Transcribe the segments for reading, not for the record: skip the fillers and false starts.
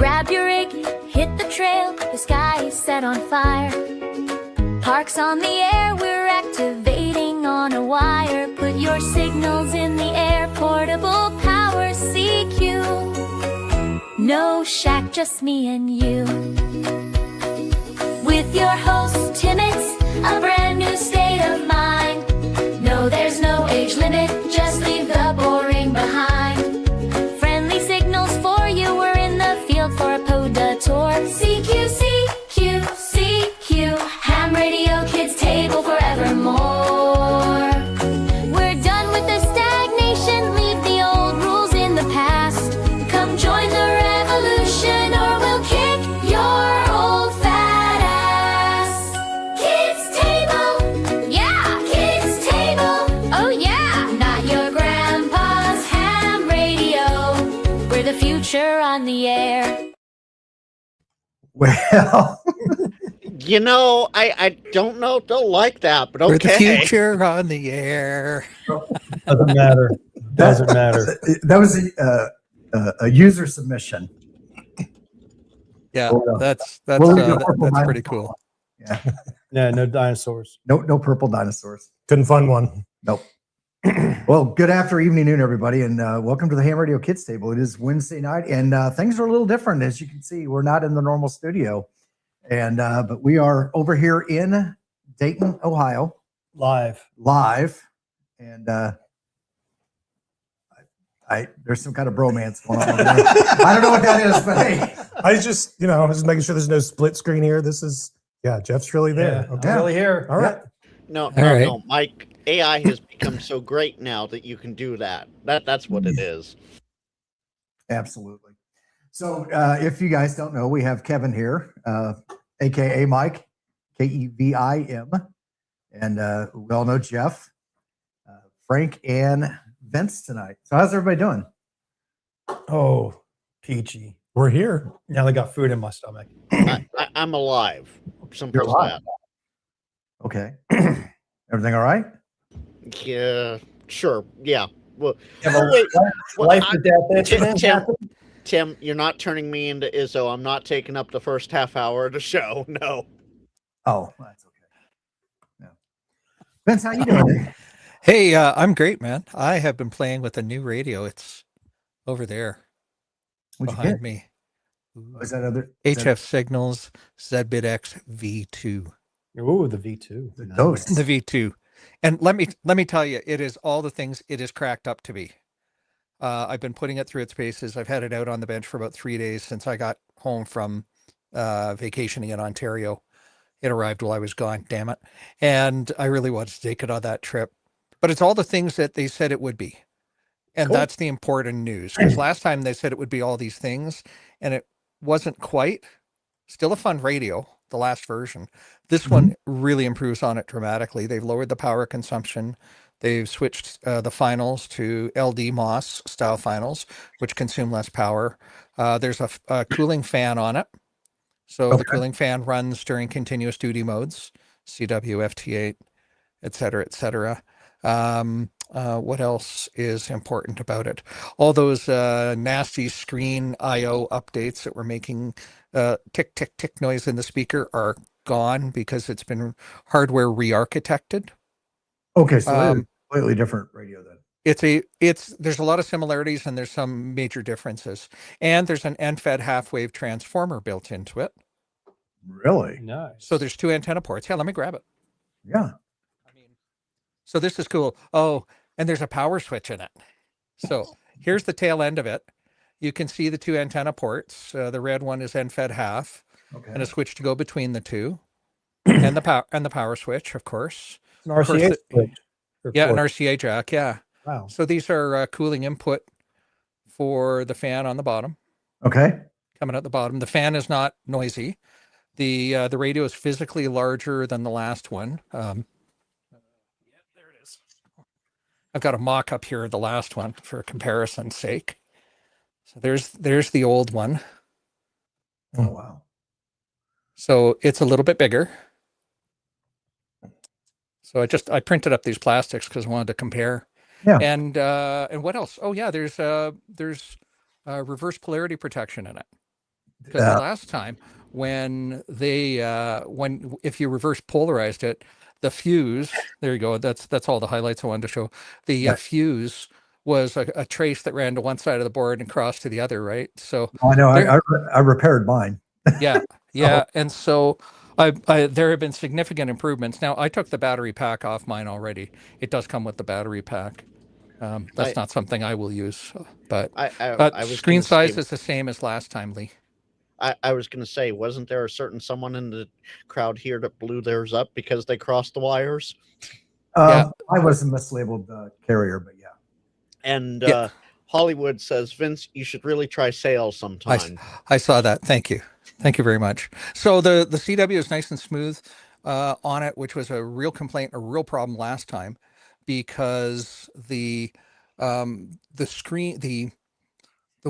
Grab your rig, hit the trail, the sky is set on fire. Parks on the air, we're activating on a wire. Put your signals in the air, portable power CQ. No shack, just me and you. With your host, Timmons, a brand new state of mind. No, there's no age limit, just leave the boring behind. Friendly signals for you, we're in the field for a PODA tour. CQ, CQ, CQ, ham radio kids table forevermore. We're done with the stagnation, leave the old rules in the past. Come join the revolution or we'll kick your old fat ass. Kids table, yeah, kids table, oh yeah. Not your grandpa's ham radio, we're the future on the air. Well, You know, I don't know if they'll like that, but We're the okay. future on the air. Doesn't matter. Doesn't matter. that was a user submission. Yeah, Well, that's we'll leave it purple pretty dinosaur. cool. Yeah, Yeah, no dinosaurs. no purple dinosaurs. Couldn't find one. Nope. Well, good afternoon, everybody, and welcome to the Ham Radio Kids Table. It is Wednesday night, and things are a little different. As you can see, we're not in the normal studio, and but we are over here in Dayton, Ohio, Live. and there's some kind of bromance going on over there. I don't know what that is, but hey, I just, just making sure there's no split screen here. This is, Jeff's really there. Yeah, Okay. I'm really here. All right. No, right. no, Mike. AI has become so great now that you can do that. That's what it is. absolutely. So, if you guys don't know, we have Kevin here, aka Mike, KE0VIM, and we all know Jeff, Frank, and Vince tonight. So, how's everybody doing? Oh, peachy. We're here. Now I got food in my stomach. I'm alive. Simple You're as alive. that. Okay, everything all right? Yeah, sure. Yeah. Well, Have a wait, life I- to death incident Tim, happen? Tim, you're not turning me into Izzo. I'm not taking up the first half hour of the show. No. Oh, that's okay. Yeah. Vince, how you doing? Hey, I'm great, man. I have been playing with a new radio. It's over there What'd you behind get? me. Is that other is that HF Signals ZBitX V2. Ooh, the V2. the Ghost? The V2. And let me tell you, it is all the things it is cracked up to be. I've been putting it through its paces. I've had it out on the bench for about 3 days since I got home from vacationing in Ontario. It arrived while I was gone, damn it. And I really wanted to take it on that trip. But it's all the things that they said it would be. And Cool. that's the important news. Because last time they said it would be all these things, and it wasn't quite. Still a fun radio, the last version. This one really improves on it dramatically. They've lowered the power consumption. They've switched the finals to LD Moss style finals, which consume less power. There's a cooling fan on it. So the cooling fan runs during continuous duty modes, CW, FT8, et cetera, et cetera. What else is important about it? All those nasty screen IO updates that were making tick, tick, tick noise in the speaker are gone because it's been hardware re-architected. Okay, so it's a completely different radio then. There's a lot of similarities and there's some major differences. And there's an NFED half-wave transformer built into it. Really? Nice. So there's 2 antenna ports. Yeah, let me grab it. Yeah. So this is cool. Oh, and there's a power switch in it. So here's the tail end of it. You can see the 2 antenna ports. The red one is NFED half, Okay. and a switch to go between the two, and the power switch, of course. An RCA switch. Yeah, an RCA jack. Yeah. Wow. So these are cooling input for the fan on the bottom, Okay. coming out the bottom. The fan is not noisy. The radio is physically larger than the last one. Yeah, there it is. I've got a mock-up here of the last one for comparison's sake. So there's the old one. Oh wow. So it's a little bit bigger. So I printed up these plastics because I wanted to compare. Yeah. And what else? Oh yeah, there's reverse polarity protection in it. Because the last time when they if you reverse polarized it, the fuse, there you go. That's all the highlights I wanted to show. The fuse was a trace that ran to one side of the board and crossed to the other, right? So I know there, I repaired mine. yeah, yeah. And so there have been significant improvements. Now I took the battery pack off mine already. It does come with the battery pack. That's not something I will use, but I was screen gonna say, size is the same as last time, Lee. I was going to say, wasn't there a certain someone in the crowd here that blew theirs up because they crossed the wires? Yeah. I was a mislabeled carrier, but yeah. And Yeah. Hollywood says, Vince, you should really try sales sometime. I saw that. Thank you. Thank you very much. So the CW is nice and smooth on it, which was a real complaint, a real problem last time, because the screen, the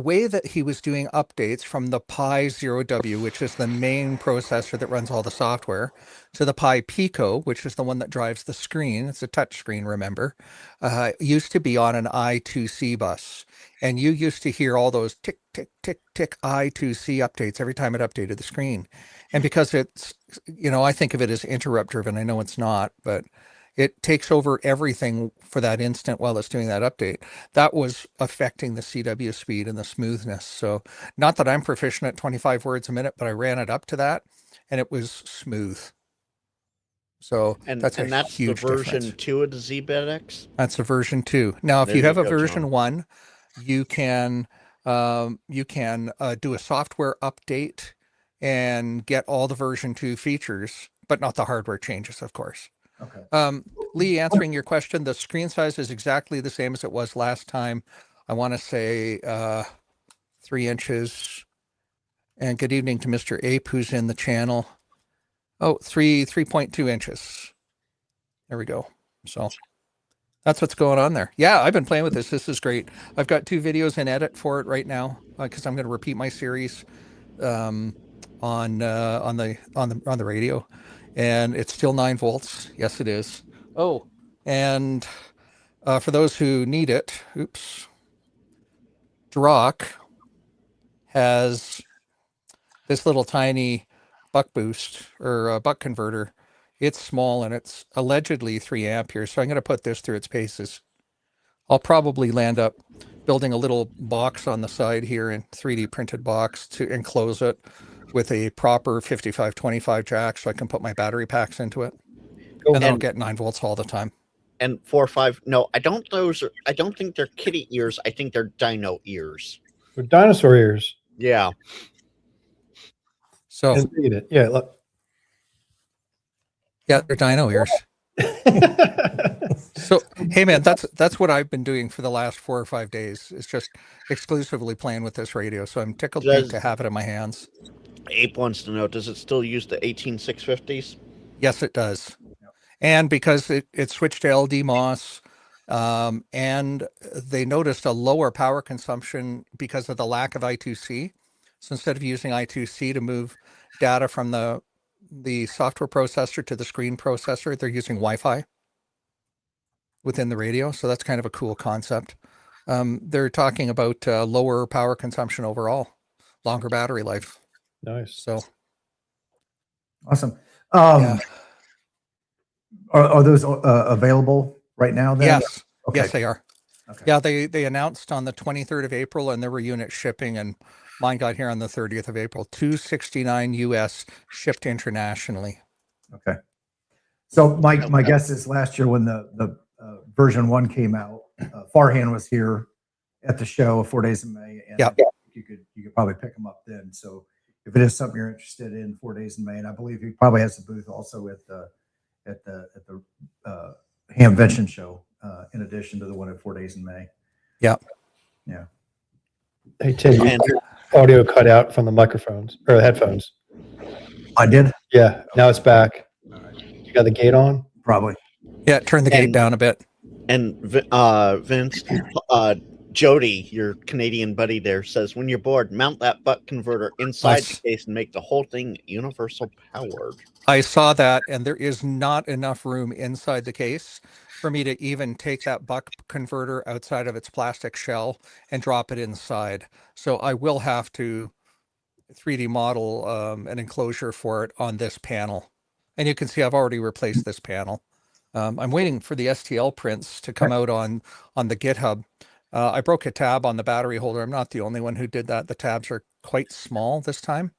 way that he was doing updates from the Pi 0W, which is the main processor that runs all the software, to the Pi Pico, which is the one that drives the screen. It's a touch screen, remember, used to be on an I2C bus. And you used to hear all those tick, tick, tick, tick I2C updates every time it updated the screen. And because it's, I think of it as interrupt driven. I know it's not, but it takes over everything for that instant while it's doing that update. That was affecting the CW speed and the smoothness. So not that I'm proficient at 25 words a minute, but I ran it up to that and it was smooth. So that's a huge the version difference. 2 of the ZBedX? That's a version 2. Now, if There you have you a go, version John. 1, you can do a software update and get all the version 2 features, but not the hardware changes, of course. Okay. Lee, answering your question, the screen size is exactly the same as it was last time. I want to say 3 inches. And good evening to Mr. Ape, who's in the channel. Oh, 3.2 inches. There we go. So that's what's going on there. Yeah, I've been playing with this. This is great. I've got 2 videos in edit for it right now because I'm going to repeat my series on the radio. And it's still 9 volts. Yes, it is. Oh, and for those who need it, Drock has this little tiny buck boost or buck converter. It's small and it's allegedly 3 amperes. So I'm going to put this through its paces. I'll probably land up building a little box on the side here in 3D printed box to enclose it with a proper 5525 jack so I can put my battery packs into it. And then I'll get 9 volts all the time. And 4 or 5, no, I don't think they're kitty ears. I think they're dino ears. With dinosaur ears. Yeah. So Read it. Yeah, look. Yeah, they're dino ears. So hey man, that's what I've been doing for the last 4 or 5 days. It's just exclusively playing with this radio. So I'm tickled pink to have it in my hands. Ape wants to know, does it still use the 18650s? Yes, it does. And because it switched to LD MOS, and they noticed a lower power consumption because of the lack of I2C. So instead of using I2C to move data from the software processor to the screen processor, they're using Wi-Fi within the radio. So that's kind of a cool concept. They're talking about lower power consumption overall, longer battery life. Nice. So Awesome. yeah. Are those available right now then? Yes. Okay. Yes, they are. Okay. Yeah, they announced on the 23rd of April and there were units shipping and mine got here on the 30th of April, 269 US shipped internationally. Okay. So my guess is last year when the version 1 came out, Farhan was here at the show 4 days in May, and you could probably pick them up then. So if it is something you're interested in, 4 days in May, and I believe he probably has a booth also at the Hamvention show, in addition to the one at 4 days in May. Yeah. Yeah. Hey Tim, your audio cut out from the microphones or the headphones. I did? Yeah, now it's back. You got the gate on? Probably. Yeah, turn the gate down a bit. And Vince, Jody, your Canadian buddy there, says when you're bored, mount that buck converter inside the case and make the whole thing universal powered. I saw that, and there is not enough room inside the case for me to even take that buck converter outside of its plastic shell and drop it inside. So I will have to 3D model an enclosure for it on this panel. And you can see I've already replaced this panel. I'm waiting for the STL prints to come out on the GitHub. I broke a tab on the battery holder. I'm not the only one who did that. The tabs are quite small this time.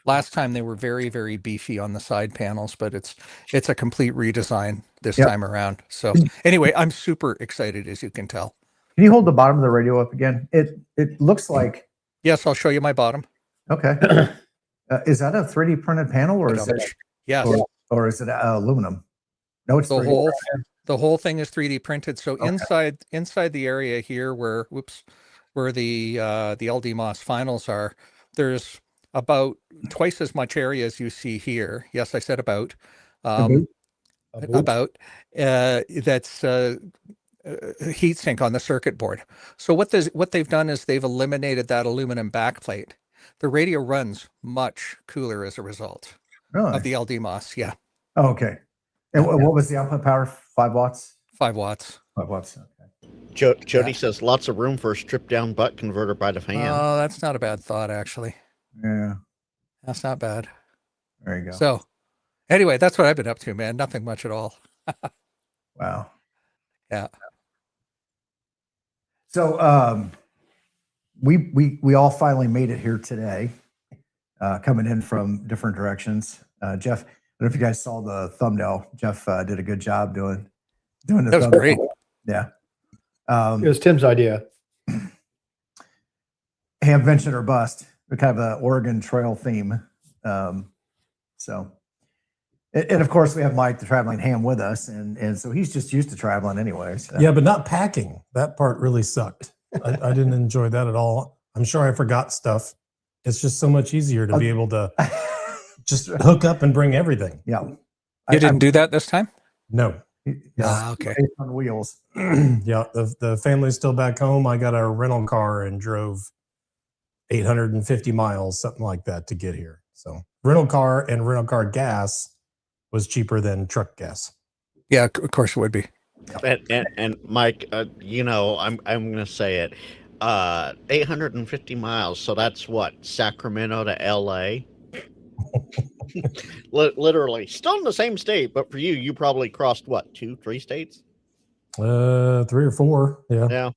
Last time they were very, very beefy on the side panels, but it's a complete redesign this time around. So anyway, I'm super excited, as you can tell. Can you hold the bottom of the radio up again? It looks like. Yes, I'll show you my bottom. Okay. Is that a 3D printed panel, or is it? Yes. Or is it aluminum? No, it's The 3D. whole thing is 3D printed. So inside the area here where the LDMOS finals are, there's about twice as much area as you see here. Yes, I said about. That's heat sink on the circuit board. So what they've done is they've eliminated that aluminum backplate. The radio runs much cooler as a result of the LDMOS. Yeah. Oh, okay. And what was the output power? 5 watts? 5 watts. 5 watts. Okay. Jody says lots of room for a stripped down butt converter by the fan. Oh, that's not a bad thought, actually. Yeah. That's not bad. There you go. So anyway, that's what I've been up to, man. Nothing much at all. Wow. Yeah. So we all finally made it here today, coming in from different directions. Jeff, I don't know if you guys saw the thumbnail. Jeff did a good job doing the That was thumbnail. great. Yeah. It was Tim's idea. Hamvention or bust, kind of an Oregon Trail theme. So, and of course we have Mike, the traveling ham, with us, and so he's just used to traveling anyways. So. Yeah, but not packing. That part really sucked. I didn't enjoy that at all. I'm sure I forgot stuff. It's just so much easier to be able to just hook up and bring everything. Yeah. You didn't do that this time? No. Ah, okay. On wheels. Yeah, the family's still back home. I got a rental car and drove 850 miles, something like that, to get here. So rental car and rental car gas was cheaper than truck gas. Yeah, of course it would be. And Mike, you know, I'm going to say it. 850 miles. So that's what, Sacramento to LA? Literally still in the same state, but for you probably crossed what, 2-3 states? 3 or 4. Yeah. Yeah.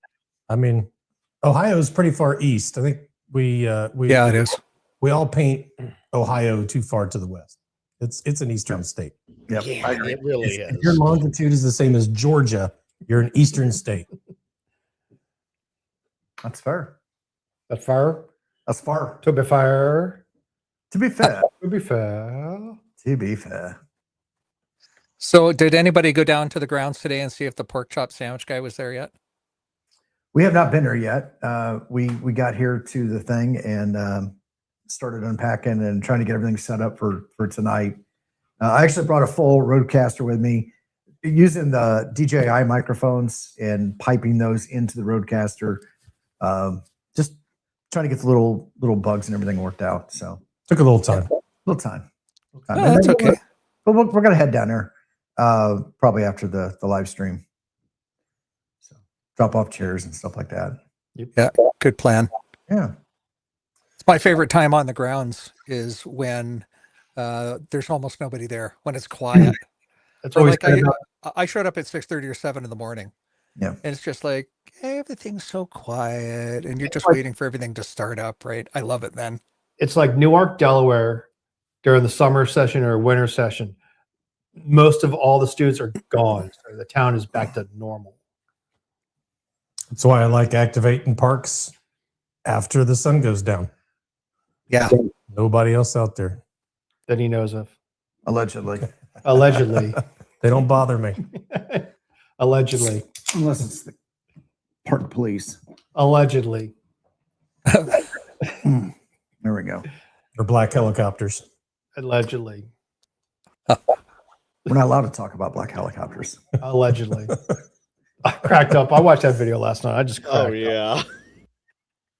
I mean, Ohio's pretty far east. I think we Yeah, it is. we all paint Ohio too far to the west. It's an eastern state. Yep. Yeah, it really is. If your longitude is the same as Georgia, you're an eastern state. That's fair. That's fair. That's far. To be fair. To be fair. To be fair. To be fair. So did anybody go down to the grounds today and see if the pork chop sandwich guy was there yet? We have not been there yet. We got here to the thing and started unpacking and trying to get everything set up for tonight. I actually brought a full Rodecaster with me, using the DJI microphones and piping those into the Rodecaster. Just trying to get the little bugs and everything worked out. So Took a little time. little time. Oh, that's okay. But we're gonna head down there probably after the live stream. So drop off chairs and stuff like that. Yeah, good plan. Yeah. It's my favorite time on the grounds is when there's almost nobody there, when it's quiet. That's So always like good about I showed up at 6:30 or 7 in the morning. Yeah. And it's just like everything's so quiet and you're just waiting for everything to start up, right? I love it then. it's like Newark, Delaware during the summer session or winter session. Most of all the students are gone. So the town is back to normal. That's why I like activating parks after the sun goes down. Yeah. Nobody else out there. That he knows of. Allegedly. Allegedly. They don't bother me. Allegedly. Unless it's the park police. Allegedly. There we go. Or black helicopters. Allegedly. We're not allowed to talk about black helicopters. Allegedly. I cracked up. I watched that video last night. I just cracked Oh up. yeah.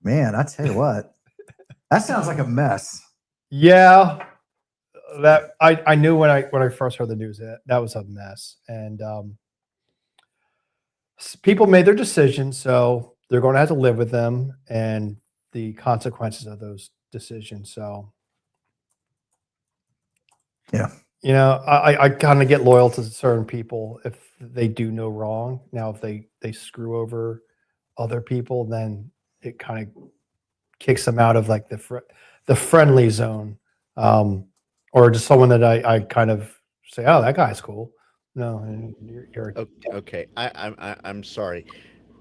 Man, I tell you what, that sounds like a mess. Yeah. That I knew when I first heard the news that was a mess. And people made their decisions, so they're going to have to live with them and the consequences of those decision. So, Yeah. you know, I kind of get loyal to certain people if they do no wrong. Now, if they screw over other people, then it kind of kicks them out of like the friendly zone, or just someone that I kind of say, oh, that guy's cool. No, and you're Okay. I'm sorry,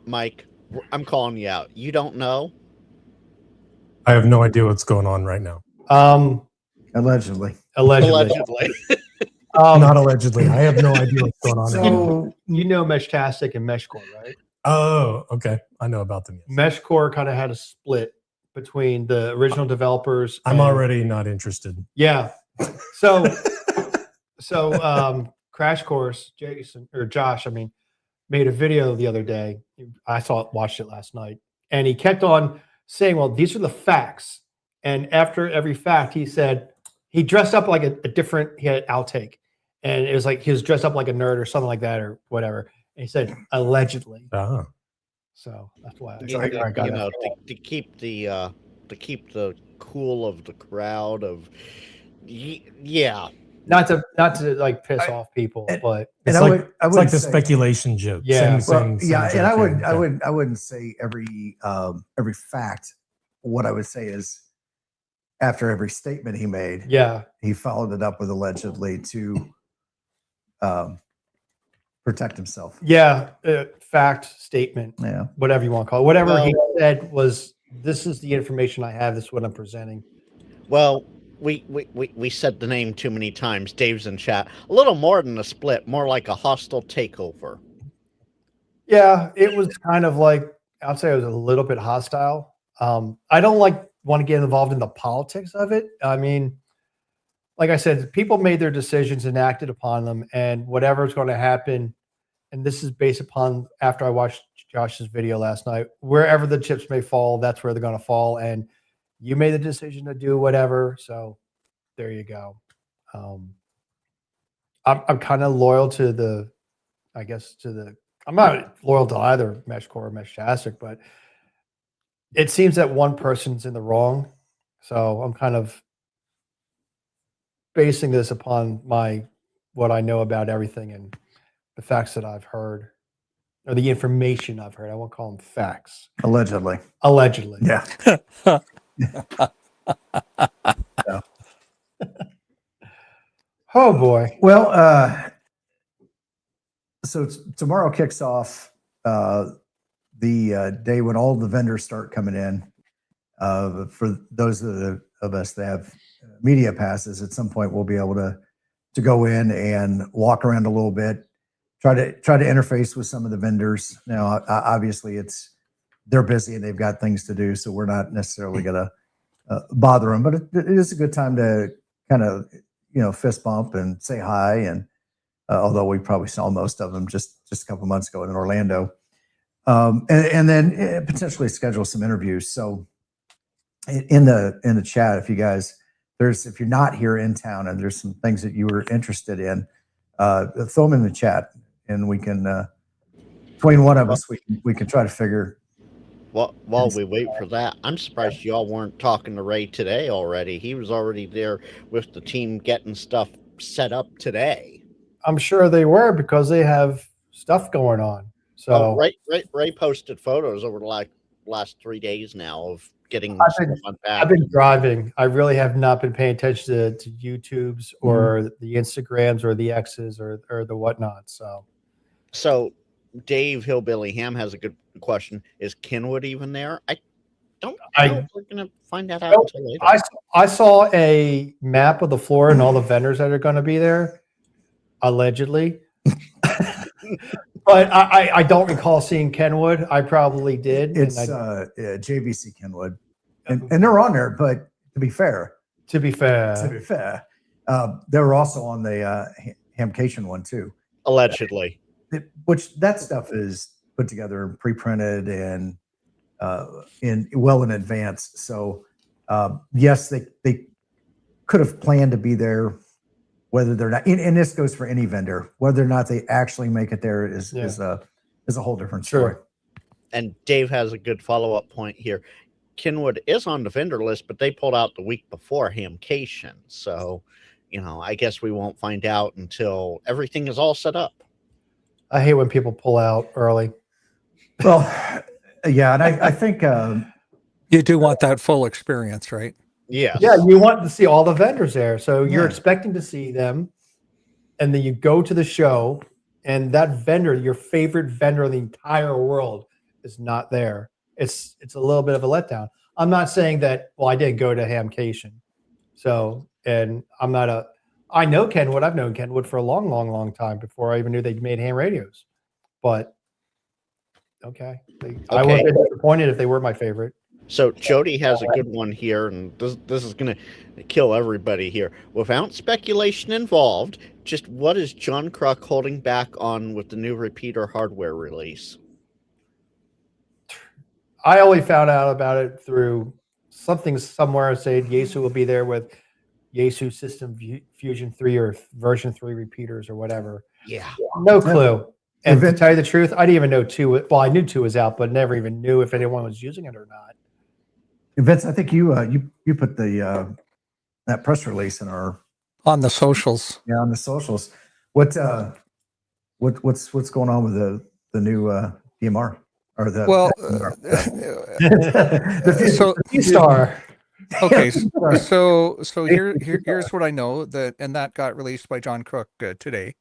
Mike. I'm calling you out. You don't know? I have no idea what's going on right now. Allegedly. Allegedly. Not allegedly. I have no idea what's going on. So you know Meshtastic and Meshcore, right? Oh, okay. I know about them. Yes. Meshcore kind of had a split between the original developers. I'm already not interested. Yeah. So Crash Course, Josh, I mean, made a video the other day. I watched it last night, and he kept on saying, well, these are the facts. And after every fact, he said he dressed up like a different, he had an outtake, and it was like he was dressed up like a nerd or something like that or whatever. And he said allegedly. Ah. So that's why I got to keep the cool of the crowd of yeah. Not to like piss off people, but It's and like, I it's would like the say, speculation joke. Yeah. Same yeah, joke and here. I wouldn't say every fact. What I would say is, after every statement he made, yeah, he followed it up with allegedly to protect himself. yeah, fact, statement, Yeah. whatever you want to call it. Whatever he said was, this is the information I have. This is what I'm presenting. Well, we said the name too many times. Dave's in chat. A little more than a split, more like a hostile takeover. Yeah, it was kind of like, I'd say it was a little bit hostile. I don't want to get involved in the politics of it. I mean, like I said, people made their decisions and acted upon them, and whatever's going to happen, and this is based upon after I watched Josh's video last night, wherever the chips may fall, that's where they're going to fall. And you made the decision to do whatever. So there you go. I'm kind of loyal to I'm not loyal to either Meshcore or Meshtastic, but it seems that one person's in the wrong. So I'm kind of basing this upon what I know about everything and the facts that I've heard, or the information I've heard. I won't call them facts. Allegedly. Yeah. Yeah. Oh boy. Well, so tomorrow kicks off the day when all the vendors start coming in. For those of us that have media passes, at some point we'll be able to go in and walk around a little bit, try to interface with some of the vendors. Now, obviously, they're busy and they've got things to do, so we're not necessarily going to bother them. But it is a good time to kind of fist bump and say hi. And although we probably saw most of them just a couple months ago in Orlando, and then potentially schedule some interviews. So in the chat, if you guys, if you're not here in town and there's some things that you were interested in, throw them in the chat, and we can between one of us we can try to figure. Well, while we wait for that, I'm surprised y'all weren't talking to Ray today already. He was already there with the team getting stuff set up today. I'm sure they were, because they have stuff going on. So Ray posted photos over the last 3 days now of getting stuff unpacked. I've been driving. I really have not been paying attention to YouTubes or the Instagrams or the X's or the whatnot. So Dave Hillbilly Ham has a good question. Is Kenwood even there? I don't know if we're going to find that out until later. I saw a map of the floor and all the vendors that are going to be there, allegedly. But I don't recall seeing Kenwood. I probably did. It's JVC Kenwood, and they're on there. But to be fair, they were also on the Hamcation one too. Allegedly. Which that stuff is put together and pre-printed and in advance. So yes, they could have planned to be there. Whether they're not, and this goes for any vendor, whether or not they actually make it there is a whole different story. And Dave has a good follow-up point here. Kenwood is on the vendor list, but they pulled out the week before Hamvention. So, I guess we won't find out until everything is all set up. I hate when people pull out early. Well, yeah, and I think You do want that full experience, right? Yes. Yeah, you want to see all the vendors there. So you're Yeah. expecting to see them, and then you go to the show, and that vendor, your favorite vendor in the entire world, is not there. It's a little bit of a letdown. I'm not saying that, well, I didn't go to Hamvention. So, and I know Kenwood. I've known Kenwood for a long, long, long time before I even knew they made ham radios. But okay. I would be disappointed if they were my favorite. So Jody has a good one here, and this is going to kill everybody here. Without speculation involved, just what is John Kruk holding back on with the new repeater hardware release? I only found out about it through something somewhere saying Yaesu will be there with Yaesu System Fusion 3 or version 3 repeaters or whatever. Yeah. No clue. And to tell you the truth, I didn't even know 2. Well, I knew 2 was out, but never even knew if anyone was using it or not. Vince, I think you put the that press release in our On the socials. on the socials. What's going on with the new DMR or the Well, the Star. okay, so here's what I know that got released by John Kruk today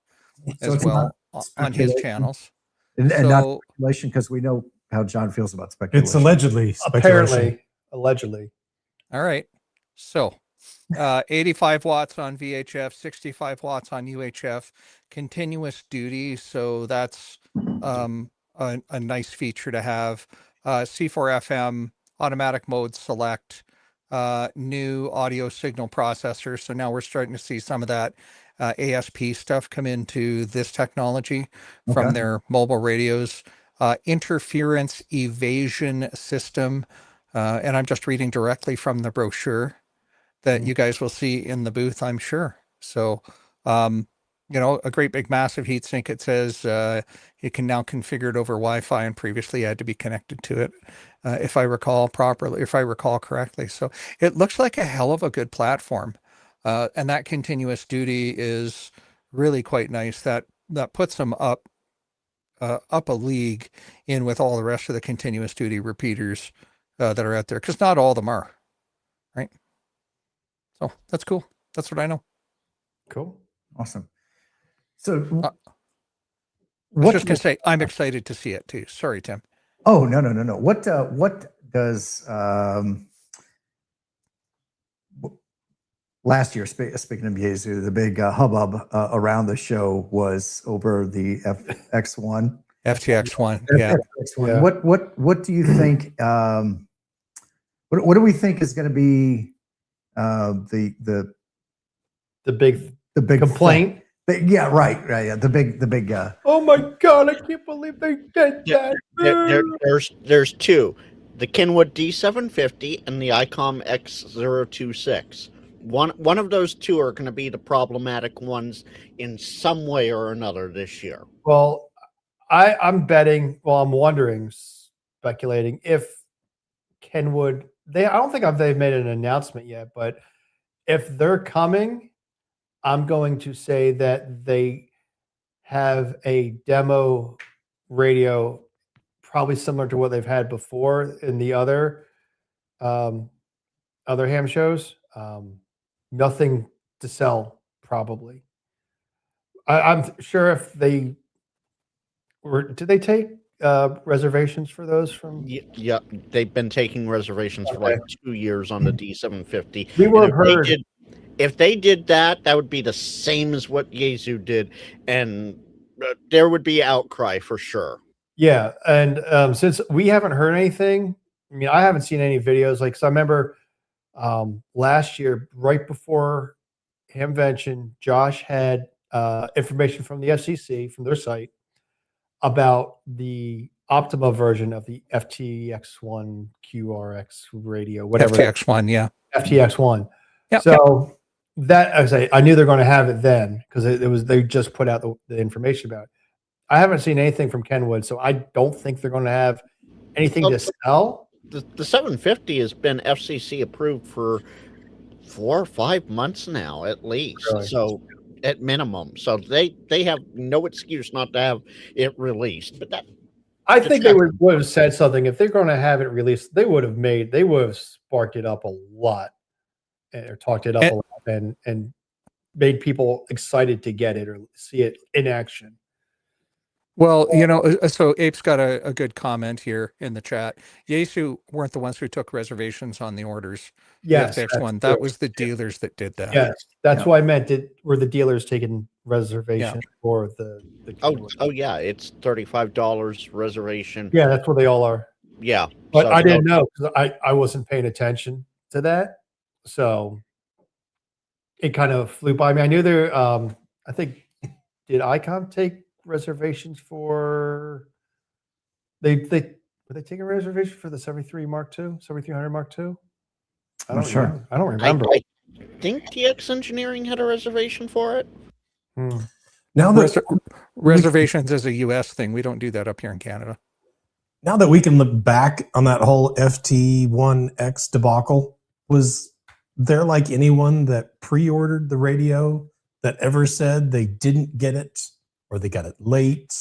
So as it's well not on his speculation. channels. and not So speculation, because we know how John feels about speculation. It's allegedly speculation. Allegedly. all right, so 85 watts on VHF, 65 watts on UHF, continuous duty. So that's a nice feature to have. C4 FM, automatic mode select, new audio signal processor. So now we're starting to see some of that ASP stuff come into this technology from Okay. their mobile radios. Interference evasion system. And I'm just reading directly from the brochure that you guys will see in the booth, I'm sure. So, a great big massive heatsink. It says you can now configure it over Wi-Fi, and previously you had to be connected to it, if I recall correctly. So it looks like a hell of a good platform. And that continuous duty is really quite nice. That puts them up a league in with all the rest of the continuous duty repeaters that are out there, because not all of them are, right? So that's cool. That's what I know. Cool. Awesome. So I was just gonna say I'm excited to see it too. Sorry, Tim. Oh, no. What does last year, speaking of Yaesu, the big hubbub around the show was over the FX1. FTX1, yeah. FX1. Yeah. What do you think? What do we think is going to be the big Complaint. Yeah, right. Yeah, the big. Oh my God! I can't believe they did Yeah, that. there's two: the Kenwood D750 and the ICOM X026. One of those two are going to be the problematic ones in some way or another this year. Well, I'm betting. Well, I'm wondering, speculating if Kenwood. I don't think they've made an announcement yet, but if they're coming, I'm going to say that they have a demo radio, probably similar to what they've had before in the other ham shows. Nothing to sell, probably. I'm sure if they were, did they take reservations for those from? Yeah, they've been taking reservations for like 2 years on the D750. We were And heard. if they did that, that would be the same as what Yaesu did, and there would be outcry for sure. Yeah, and since we haven't heard anything, I mean, I haven't seen any videos. Like, so I remember last year, right before Hamvention, Josh had information from the FCC, from their site, about the Optima version of the FTX1 QRX radio, whatever. FTX1, yeah. FTX1. Yep, So that I knew they're going to have it then, because they just put out the information about it. I haven't seen anything from Kenwood, so I don't think they're going to have anything to sell. the 750 has been FCC approved for 4 or 5 months now, at least. Really? So at minimum, so they have no excuse not to have it released. But that I think they would have said something if they're going to have it released. They would have sparked it up a lot, or talked it up a lot, and made people excited to get it or see it in action. Well, so Ape's got a good comment here in the chat. Yaesu weren't the ones who took reservations on the orders. Yes, The FTX one. That was the dealers that did that. Yes, that's why I meant it. Were the dealers taking reservations for the oh yeah, it's $35 reservation. Yeah, that's where they all are. Yeah, but so I didn't know because I wasn't paying attention to that, so it kind of flew by me. I knew there. I think did ICOM take reservations for? Were they taking a reservation for the 73 Mark II, 7300 Mark II? I don't sure. I don't remember. I think TX Engineering had a reservation for it. Now that Reservations is a U.S. thing. We don't do that up here in Canada. now that we can look back on that whole FT1X debacle, was there like anyone that pre-ordered the radio that ever said they didn't get it or they got it late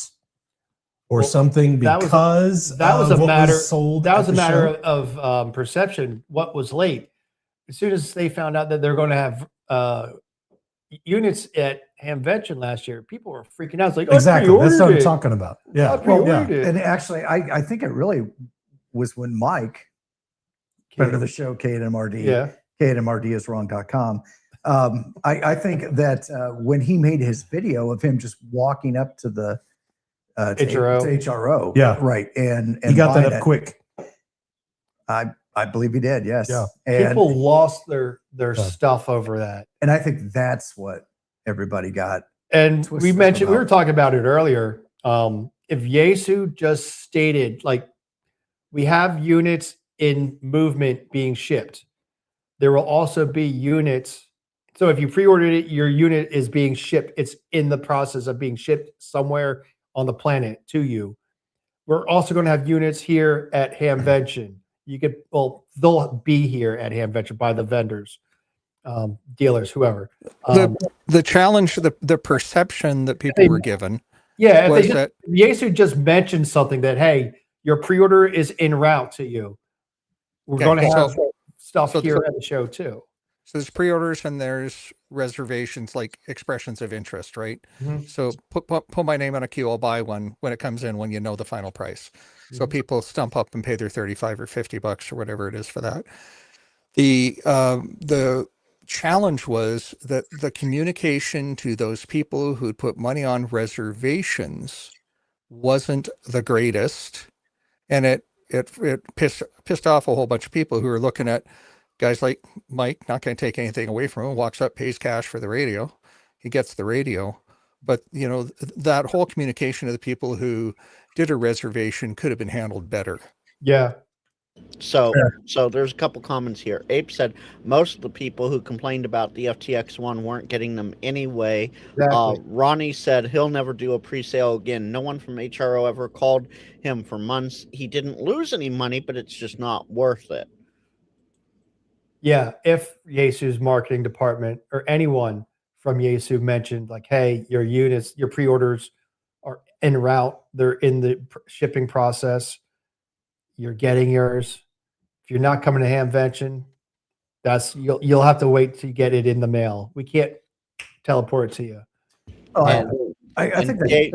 or something because that was a what matter sold that was at a the matter show? of perception. What was late? As soon as they found out that they're going to have units at Hamvention last year, people were freaking out. It's like, Exactly. That's what I'm it. talking about. Yeah. I Well, pre-ordered yeah. it. And actually, I think it really was when Mike, friend of the show, K3JRZ, Yeah. K3JRZ I think that when he made his video of him just walking up to the HRO. to HRO, Yeah. right, and He got that buying up it, quick. I believe he did, yes. Yeah. And People lost their stuff over that. and I think that's what everybody got. And we Twisted mentioned, we about. were talking about it earlier. If Yaesu just stated, like, we have units in movement being shipped, there will also be units. So if you pre-ordered it, your unit is being shipped. It's in the process of being shipped somewhere on the planet to you. We're also going to have units here at Hamvention. They'll be here at Hamvention by the vendors, dealers, whoever. The challenge, the perception that people were given. Yeah, was if Yaesu just mentioned something that, hey, your pre-order is en route to you. We're going to have stuff here at the show too. So there's pre-orders and there's reservations, like expressions of interest, right? Mm-hmm. So put my name on a queue. I'll buy one when it comes in, when you know the final price. So people stump up and pay their $35 or $50 or whatever it is for that. The challenge was that the communication to those people who'd put money on reservations wasn't the greatest, and it pissed off a whole bunch of people who were looking at guys like Mike, not going to take anything away from him, walks up, pays cash for the radio. He gets the radio. But, that whole communication to the people who did a reservation could have been handled better. Yeah. So there's a couple comments here. Ape said most of the people who complained about the FTX one weren't getting them anyway. Exactly. Ronnie said he'll never do a pre-sale again. No one from HRO ever called him for months. He didn't lose any money, but it's just not worth it. Yeah, if Yaesu's marketing department or anyone from Yaesu mentioned, like, hey, your units, your pre-orders are en route, they're in the shipping process, you're getting yours. If you're not coming to Hamvention, you'll have to wait to get it in the mail. We can't teleport it to you. I think Dave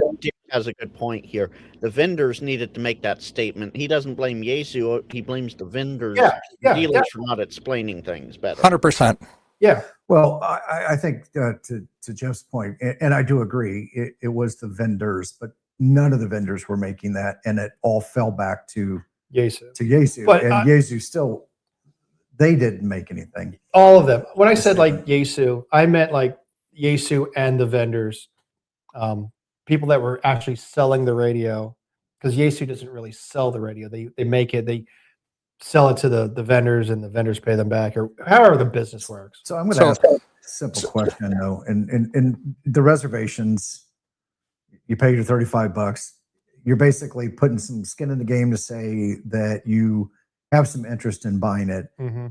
has a good point here. The vendors needed to make that statement. He doesn't blame Yaesu. He blames the vendors, dealers for not explaining things better. 100%. Yeah. Well, I think to Jeff's point, and I do agree, it was the vendors, but none of the vendors were making that, and it all fell back to Yaesu. But and Yaesu still, they didn't make anything. All of them. When I said like Yaesu, I meant like Yaesu and the vendors, people that were actually selling the radio, because Yaesu doesn't really sell the radio. They make it, they sell it to the vendors, and the vendors pay them back, or however the business works. So I'm going to ask a simple question though. And the reservations, you pay your $35. You're basically putting some skin in the game to say that you have some interest in buying it, Mm-hmm.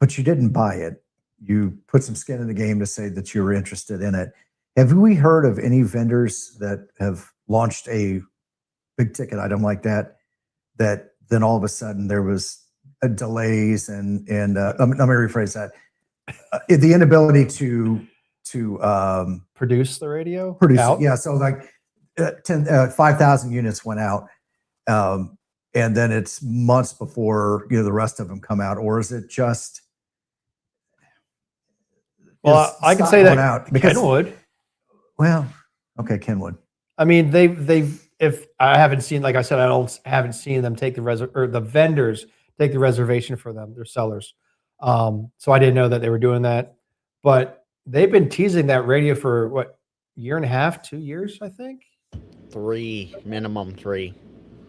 but you didn't buy it. You put some skin in the game to say that you were interested in it. Have we heard of any vendors that have launched a big ticket item like that, that then all of a sudden there was delays and let me rephrase that. The inability to Produce the radio? produce out? yeah, so like 5,000 units went out, and then it's months before the rest of them come out, or is it just Well, I can say that out because Kenwood. well, okay, Kenwood. I mean, they've if I haven't seen, like I said, haven't seen them take the vendors take the reservation for them, their sellers. So I didn't know that they were doing that, but they've been teasing that radio for what, year and a half, 2 years, I think. 3, minimum 3.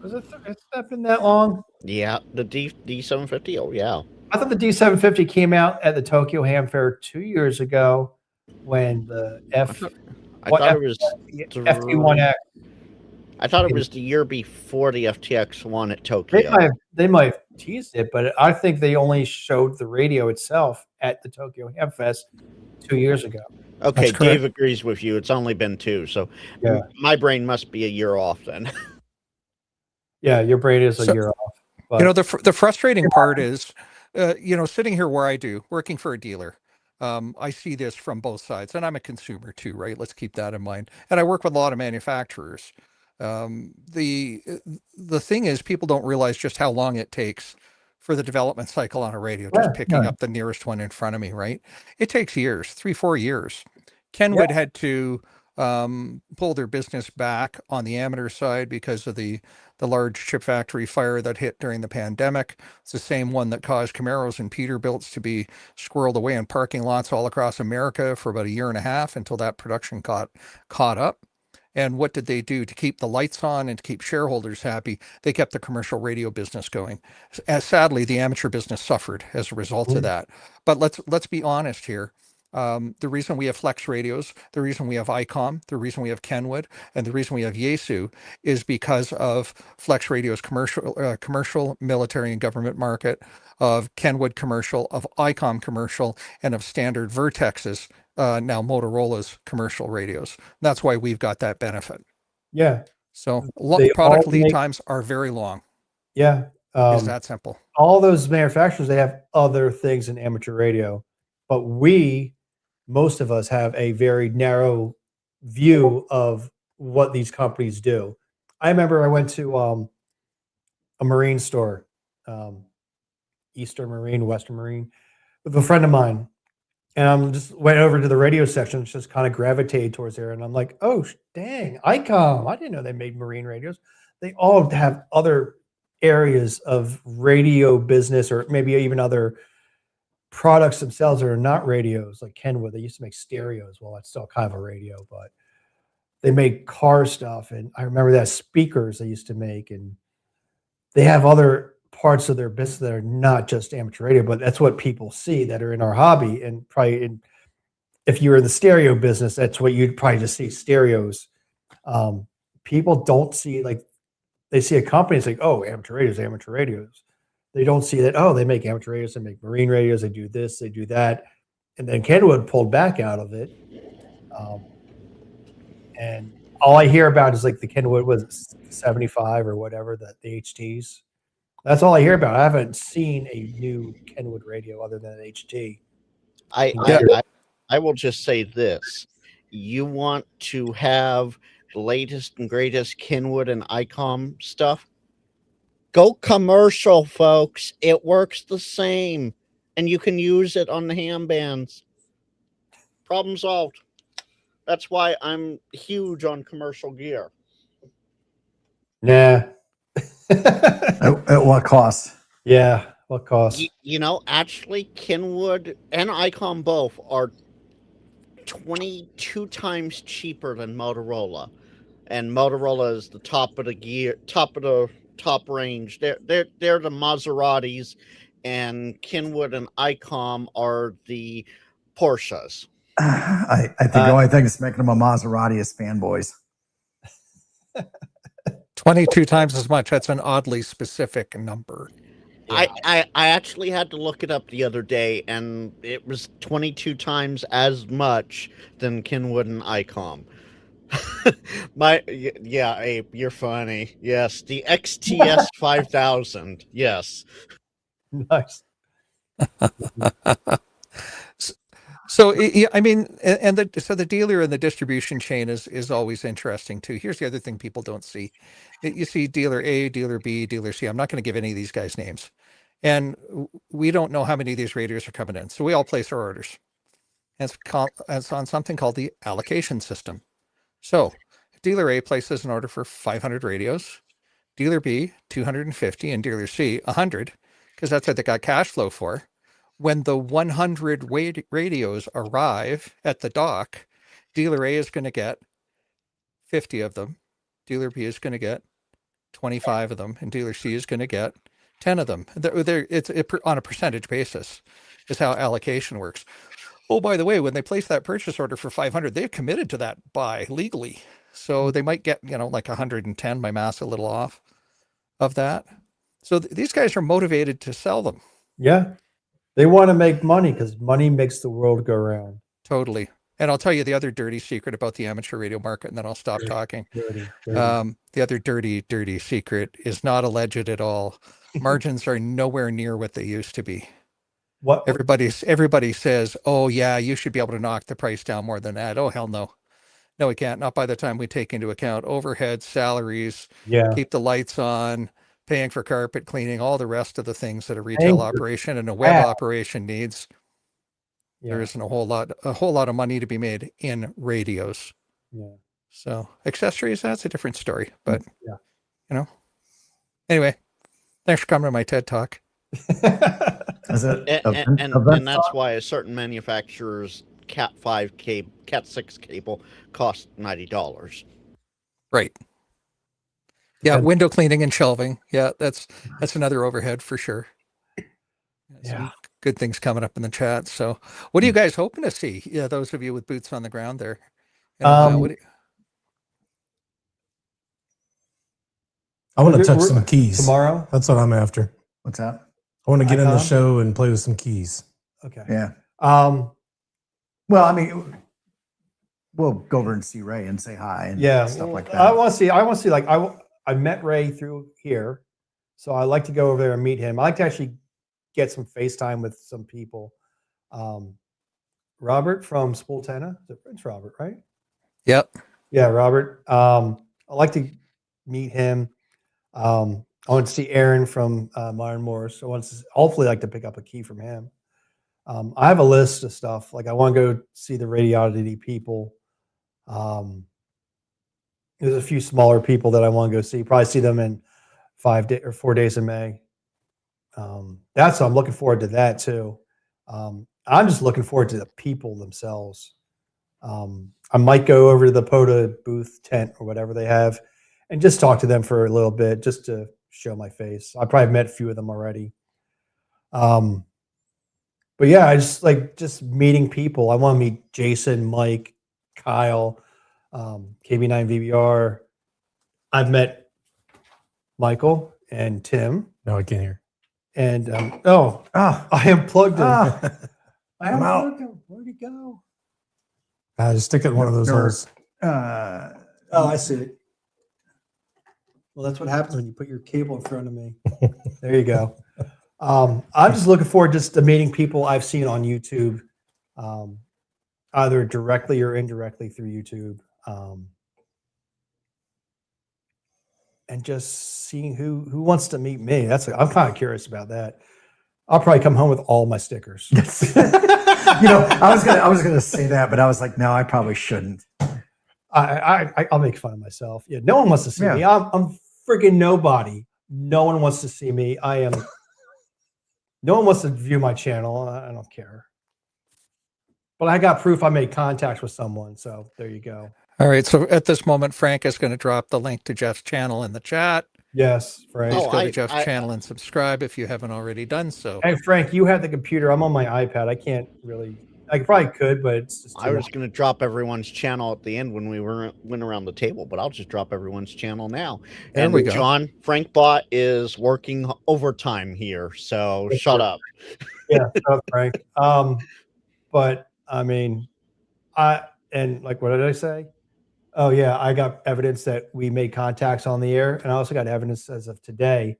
Was it? It's not been that long. Yeah, the D750. Oh yeah. I thought the D750 came out at the Tokyo Ham Fair 2 years ago when the I thought it was FT1X. I thought it was the year before the FTX one at Tokyo. They might have teased it, but I think they only showed the radio itself at the Tokyo Ham Fest 2 years ago. Okay, That's Dave correct. agrees with you. It's only been 2, so Yeah. my brain must be a year off then. Yeah, your brain is a So- year off. But The frustrating part is, sitting here where I do, working for a dealer. I see this from both sides, and I'm a consumer too, right? Let's keep that in mind. And I work with a lot of manufacturers. The thing is, people don't realize just how long it takes for the development cycle on a radio. Just Yeah, picking yeah. up the nearest one in front of me, right? It takes years, 3-4 years. Kenwood had to pull their business back on the amateur side because of the large chip factory fire that hit during the pandemic. It's the same one that caused Camaros and Peterbilts to be squirreled away in parking lots all across America for about a year and a half until that production caught up. And what did they do to keep the lights on and to keep shareholders happy? They kept the commercial radio business going. As sadly, the amateur business suffered as a result of that. But let's be honest here. The reason we have Flex radios, the reason we have ICOM, the reason we have Kenwood, and the reason we have Yaesu is because of Flex radio's commercial, military, and government market, of Kenwood commercial, of ICOM commercial, and of standard Vertex's, now Motorola's commercial radios. That's why we've got that benefit. yeah, So They product all lead make- times are very long. yeah. Is that simple? All those manufacturers, they have other things in amateur radio, but most of us have a very narrow view of what these companies do. I remember I went to a marine store, Eastern Marine, Western Marine, with a friend of mine. And I'm just went over to the radio section, just kind of gravitated towards there. And I'm like, oh, dang, ICOM. I didn't know they made marine radios. They all have other areas of radio business, or maybe even other products themselves that are not radios, like Kenwood. They used to make stereos. Well, that's still kind of a radio, but they make car stuff. And I remember that speakers they used to make, and they have other parts of their business that are not just amateur radio, but that's what people see that are in our hobby. And probably if you're in the stereo business, that's what you'd probably just see, stereos. People don't see, like, they see a company, it's like, oh, amateur radios. They don't see that, oh, they make amateur radios, they make marine radios, they do this, they do that. And then Kenwood pulled back out of it. And all I hear about is like the Kenwood was 75 or whatever, the HTs. That's all I hear about. I haven't seen a new Kenwood radio other than an HT. I will just say this. You want to have the latest and greatest Kenwood and ICOM stuff? Go commercial, folks. It works the same. And you can use it on the ham bands. Problem solved. That's why I'm huge on commercial gear. Nah. At what cost? Yeah. What cost? Actually, Kenwood and ICOM both are 22 times cheaper than Motorola. And Motorola is the top of the gear, top range. They're the Maseratis, and Kenwood and ICOM are the Porsches. I think the only thing that's making them a Maserati is fanboys. 22 times as much. That's an oddly specific number. I actually had to look it up the other day, and it was 22 times as much than Kenwood and ICOM. Yeah, Abe, you're funny. Yes, the XTS 5000. Yes. Nice. So I mean, and the dealer and the distribution chain is always interesting too. Here's the other thing people don't see: you see dealer A, dealer B, dealer C. I'm not going to give any of these guys names, and we don't know how many of these radios are coming in. So we all place our orders, and it's on something called the allocation system. So dealer A places an order for 500 radios, dealer B 250, and dealer C 100, because that's what they got cash flow for. When the 100 radios arrive at the dock, dealer A is going to get 50 of them, dealer B is going to get 25 of them, and dealer C is going to get 10 of them. It's on a percentage basis is how allocation works. Oh, by the way, when they place that purchase order for 500, they've committed to that buy legally. So they might get, like 110, my math's a little off of that. So these guys are motivated to sell them. Yeah. They want to make money because money makes the world go round. Totally. And I'll tell you the other dirty secret about the amateur radio market, and then I'll stop talking. Dirty. The other dirty secret is not alleged at all. Margins are nowhere near what they used to be. What? Everybody says, oh yeah, you should be able to knock the price down more than that. Oh, hell no. No, we can't. Not by the time we take into account overhead, salaries, keep the lights on, paying for carpet cleaning, all the rest of the things that a retail operation and a web operation needs. Yeah. There isn't a whole lot of money to be made in radios. Yeah. So accessories, that's a different story. But anyway, thanks for coming to my TED Talk. And that's why a certain manufacturer's Cat 5 cable, Cat 6 cable costs $90. Right. Yeah, window cleaning and shelving. Yeah, that's another overhead for sure. Some good things coming up in the chat. So, what are you guys hoping to see? Yeah, those of you with boots on the ground there. I want to touch some keys tomorrow. That's what I'm after. What's that? I want to get in the show and play with some keys. Okay. Yeah. Well, I mean, we'll go over and see Ray and say hi and stuff like that. I want to see like I met Ray through here, so I like to go over there and meet him. I like to actually get some FaceTime with some people. Robert from Spoltena, it's Robert, right? Yep. Yeah, Robert. I like to meet him. I want to see Aaron from Modern Morse. I want to hopefully like to pick up a key from him. I have a list of stuff. Like I want to go see the Radiodity people. There's a few smaller people that I want to go see. Probably see them in 4 days in May. I'm looking forward to that too. I'm just looking forward to the people themselves. I might go over to the POTA booth tent or whatever they have and just talk to them for a little bit, just to show my face. I probably met a few of them already. But yeah, I just like meeting people. I want to meet Jason, Mike, Kyle, KB9 VBR. I've met Michael and Tim. No, I can't hear. And I unplugged him. I unplugged him. Where'd he go? Just stick it in one of those holes. I see it. Well, that's what happens when you put your cable in front of me. There you go. I'm just looking forward to meeting people I've seen on YouTube, either directly or indirectly through YouTube, and just seeing who wants to meet me. I'm kind of curious about that. I'll probably come home with all my stickers. I was gonna say that, but I was like, no, I probably shouldn't. I'll make fun of myself. Yeah, no one wants to see me. I'm freaking nobody. No one wants to see me. No one wants to view my channel. I don't care. But I got proof I made contacts with someone. So there you go. All right. So at this moment, Frank is going to drop the link to Jeff's channel in the chat. Yes, Frank. Please go to Jeff's channel and subscribe if you haven't already done so. Hey, Frank, you have the computer. I'm on my iPad. I can't really I probably could, but it's just too I was much. going to drop everyone's channel at the end when we went around the table, but I'll just drop everyone's channel now. There And we go. John, Frank Bot is working overtime here, so Yes, shut sir. up. Yeah, tough, Frank. But I mean, and like, what did I say? Oh yeah, I got evidence that we made contacts on the air, and I also got evidence as of today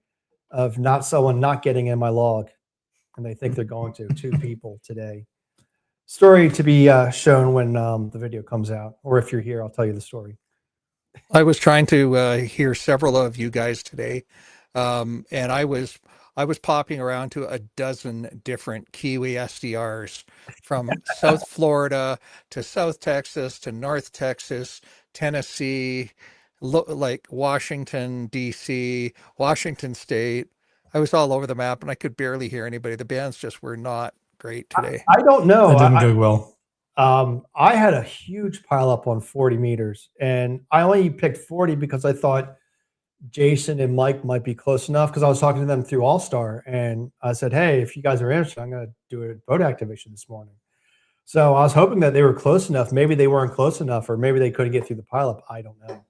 of someone not getting in my log, and they think they're going to. 2 people today. Story to be shown when the video comes out, or if you're here, I'll tell you the story. I was trying to hear several of you guys today, and I was popping around to a dozen different Kiwi SDRs from South Florida to South Texas to North Texas, Tennessee, like Washington, D.C., Washington State. I was all over the map, and I could barely hear anybody. The bands just were not great today. I don't know. That didn't go well. I had a huge pileup on 40 meters, and I only picked 40 because I thought Jason and Mike might be close enough, because I was talking to them through All-Star, and I said, hey, if you guys are interested, I'm going to do a boat activation this morning. So I was hoping that they were close enough. Maybe they weren't close enough, or maybe they couldn't get through the pileup. I don't know.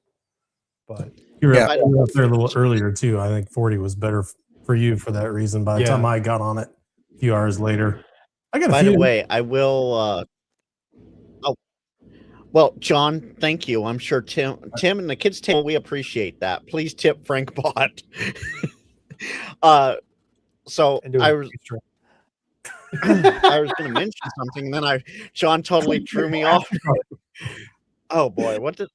But You were, Yeah. up, you were up there a little earlier too. I think 40 was better for you for that reason. By the time I got on it a few hours later, I got a By few. the way, I will. Well, John, thank you. I'm sure Tim and the kids' table, we appreciate that. Please tip Frank Bot. So and do I a was extra. I was going to mention something, and then John totally threw me off. Oh boy, what did?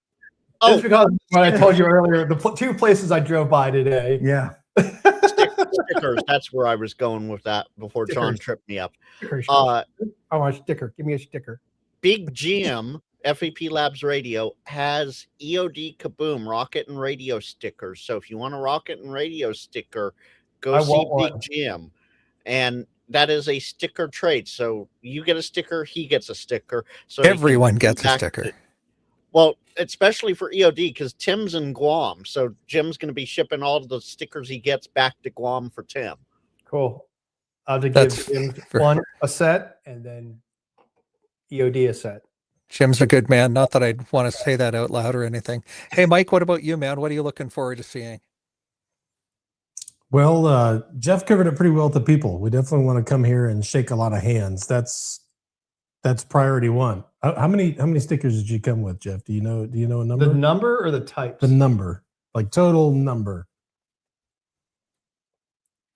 Just because when I told you earlier, the 2 places I drove by today. Yeah. Stickers. That's where I was going with that before John Stickers. tripped me up. Stickers. I want a sticker. Give me a sticker. Big GM FAP Labs Radio has EOD KE0VIM rocket and radio stickers. So if you want a rocket and radio sticker, go see Big GM. And that is a sticker trade. So you get a sticker, he gets a sticker. So Everyone gets a sticker. Well, especially for EOD, because Tim's in Guam. So Jim's going to be shipping all the stickers he gets back to Guam for Tim. Cool. I'll have to give him a set, and then EOD a set. Jim's a good man. Not that I'd want to say that out loud or anything. Hey, Mike, what about you, man? What are you looking forward to seeing? Well, Jeff covered it pretty well with the people. We definitely want to come here and shake a lot of hands. That's priority 1. How many stickers did you come with, Jeff? Do you know a number? The number or the types? The number, like total number.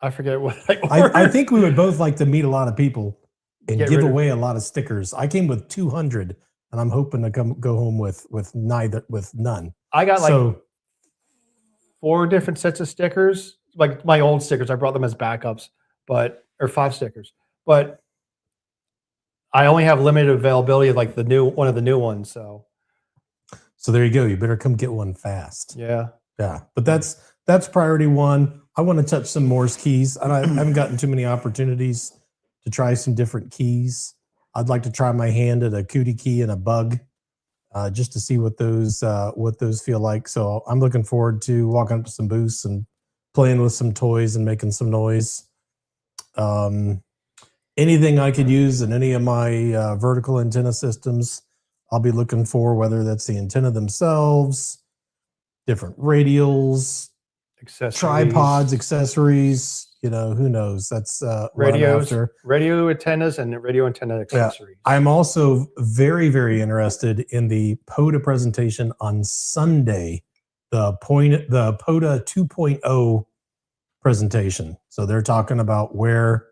I forget what I ordered. I think we would both like to meet a lot of people and give away a lot of stickers. I came with 200, and I'm hoping to go home with none. I got like 4 different sets of stickers, like my old stickers. I brought them as backups, or 5 stickers. But I only have limited availability of like one of the new ones. So there you go. You better come get one fast. Yeah. But that's priority 1. I want to touch some Morse keys, and I haven't gotten too many opportunities to try some different keys. I'd like to try my hand at a cootie key and a bug, just to see what those feel like. So I'm looking forward to walking up to some booths and playing with some toys and making some noise. Anything I could use in any of my vertical antenna systems, I'll be looking for, whether that's the antenna themselves, different radials, tripods, accessories, who knows? That's radios, radio antennas, and radio antenna accessories. Yeah. I'm also very, very interested in the POTA presentation on Sunday, the POTA 2.0 presentation. So they're talking about where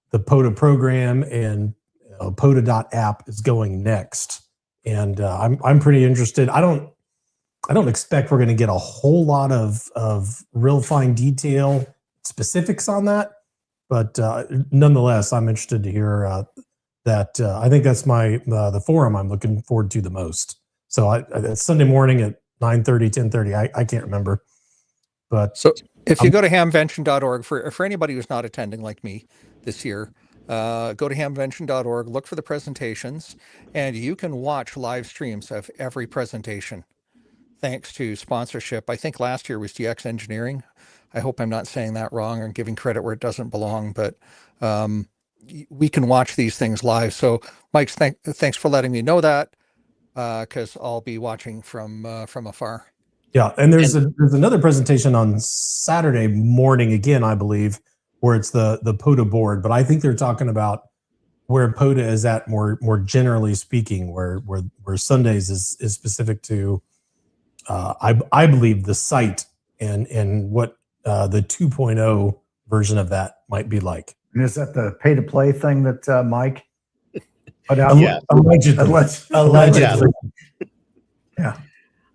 the POTA program and POTA.app is going next. And I'm pretty interested. I don't expect we're going to get a whole lot of real fine detail specifics on that, but nonetheless, I'm interested to hear that. I think that's the forum I'm looking forward to the most. So it's Sunday morning at 9:30, 10:30. I can't remember. But so if you go to hamvention.org, for anybody who's not attending like me this year, go to hamvention.org, look for the presentations, and you can watch live streams of every presentation. Thanks to sponsorship. I think last year was GX Engineering. I hope I'm not saying that wrong or giving credit where it doesn't belong, but we can watch these things live. So Mike, thanks for letting me know that, because I'll be watching from afar. Yeah, and there's another presentation on Saturday morning again, I believe, where it's the POTA board. But I think they're talking about where POTA is at more generally speaking, where Sundays is specific to I believe the site and what the 2.0 version of that might be like. And is that the pay to play thing that Mike put out? Yeah. Allegedly. Yeah.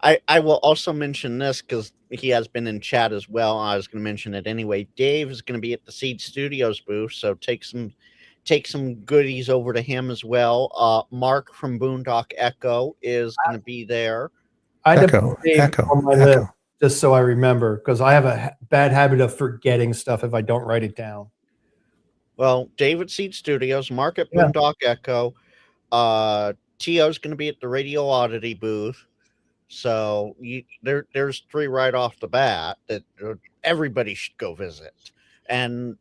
I will also mention this because he has been in chat as well. I was going to mention it anyway. Dave is going to be at the Seed Studios booth, so take some goodies over to him as well. Mark from Boondock Echo is going to be there. I had to Echo, put Dave Echo, on my Echo. list just so I remember, because I have a bad habit of forgetting stuff if I don't write it down. Well, David Seed Studios, Mark at Boondock Echo. Tio's going to be at the Radio Oddity booth. So there's 3 right off the bat that everybody should go visit. And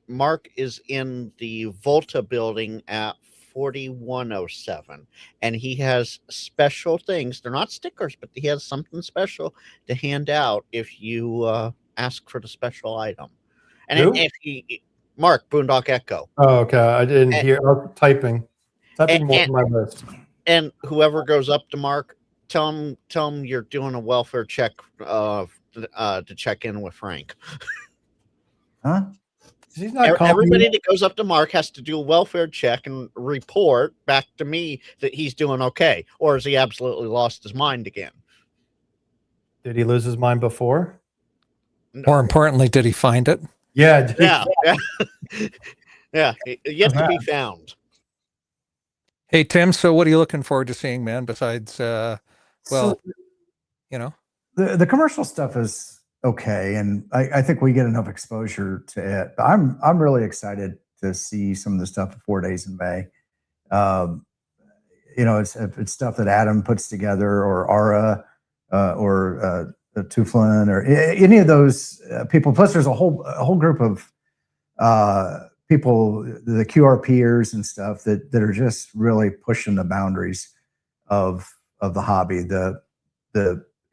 Mark is in the Volta building at 4107, and he has special things. They're not stickers, but he has something special to hand out if you ask for the special item. And if Mark Boondock Echo. Oh, okay. I didn't hear. I was typing more on my list. And whoever goes up to Mark, tell him you're doing a welfare check to check in with Frank. Huh? He's not Everybody that goes up to Mark has to do a welfare check and report back to me that he's doing okay, or has he absolutely lost his mind again? Did he lose his mind before? More importantly, did he find it? Yeah. Yeah, yet to be found. Hey, Tim, so what are you looking forward to seeing, man, besides, So you know? the commercial stuff is okay, and I think we get enough exposure to it. But I'm really excited to see some of the stuff at 4 Days in May. It's stuff that Adam puts together, or Ara, or Tuflin, or any of those people. Plus, there's a whole group of people, the QRPers and stuff that are just really pushing the boundaries of the hobby. The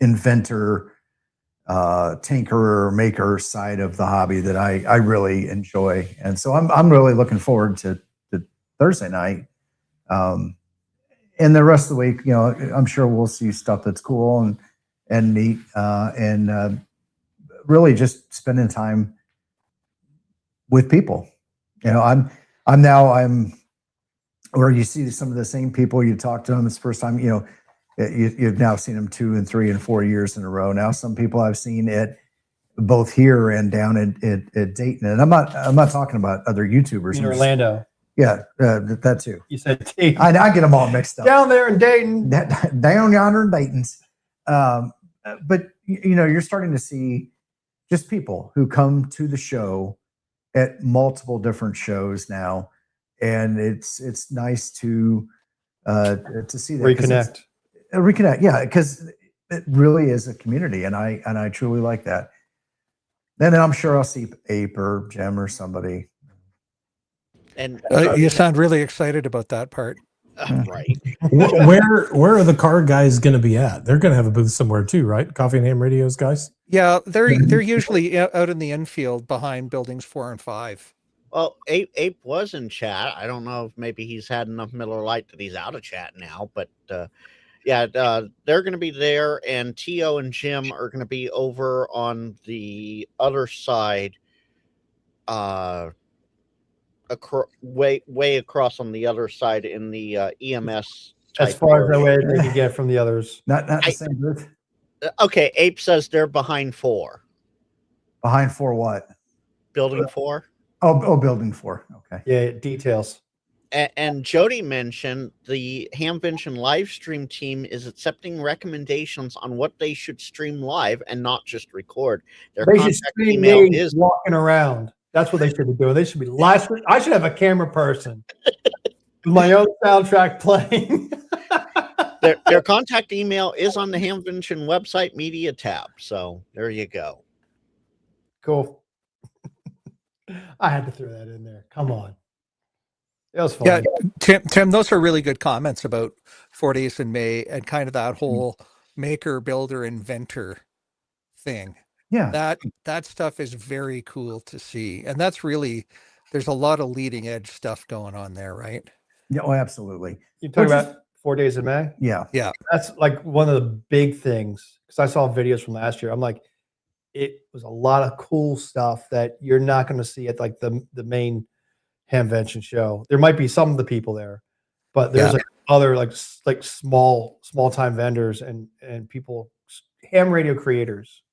inventor, tinkerer, maker side of the hobby that I really enjoy, and so I'm really looking forward to Thursday night, and the rest of the week. I'm sure we'll see stuff that's cool and neat, and really just spending time with people. I'm where you see some of the same people. You talk to them. It's the first time. You've now seen them 2 and 3 and 4 years in a row. Now some people I've seen it both here and down at Dayton, and I'm not talking about other YouTubers In Orlando. Yeah, that too. You said Dayton. I get them all mixed up. Down there in Dayton. Down yonder in Dayton's. But you're starting to see just people who come to the show at multiple different shows now, and it's nice to see that. Reconnect, yeah, because it really is a community, and I truly like that. And then I'm sure I'll see Ape or Jim or somebody. And You sound really excited about that part. right. Where are the car guys going to be at? They're going to have a booth somewhere too, right? Coffee and Ham Radios guys. Yeah, they're usually out in the infield behind buildings 4 and 5. Well, Ape was in chat. I don't know if maybe he's had enough Miller Lite that he's out of chat now, but they're going to be there, and Tio and Jim are going to be over on the other side, way across on the other side in the EMS. As far as away they can get from the others. Not the same booth. Okay, Ape says they're behind 4. Behind 4 what? Building 4. Oh, building 4. Okay. Yeah, details. And Jody mentioned the Hamvention live stream team is accepting recommendations on what they should stream live and not just record. Their They should contact stream email me is walking around. That's what they should be doing. They should be live. I should have a camera person with my own soundtrack playing. their contact email is on the Hamvention website media tab. So there you go. Cool. I had to throw that in there. Come on. It was fun. Yeah, Tim, those are really good comments about 4 days in May and kind of that whole maker, builder, inventor thing. Yeah. That stuff is very cool to see. And that's really, there's a lot of leading edge stuff going on there, right? Yeah. Oh, absolutely. You talking Which is- about 4 days in May? Yeah. Yeah. That's like one of the big things because I saw videos from last year. I'm like, it was a lot of cool stuff that you're not going to see at like the main Hamvention show. There might be some of the people there, but there's like other like small time vendors and people, ham radio creators.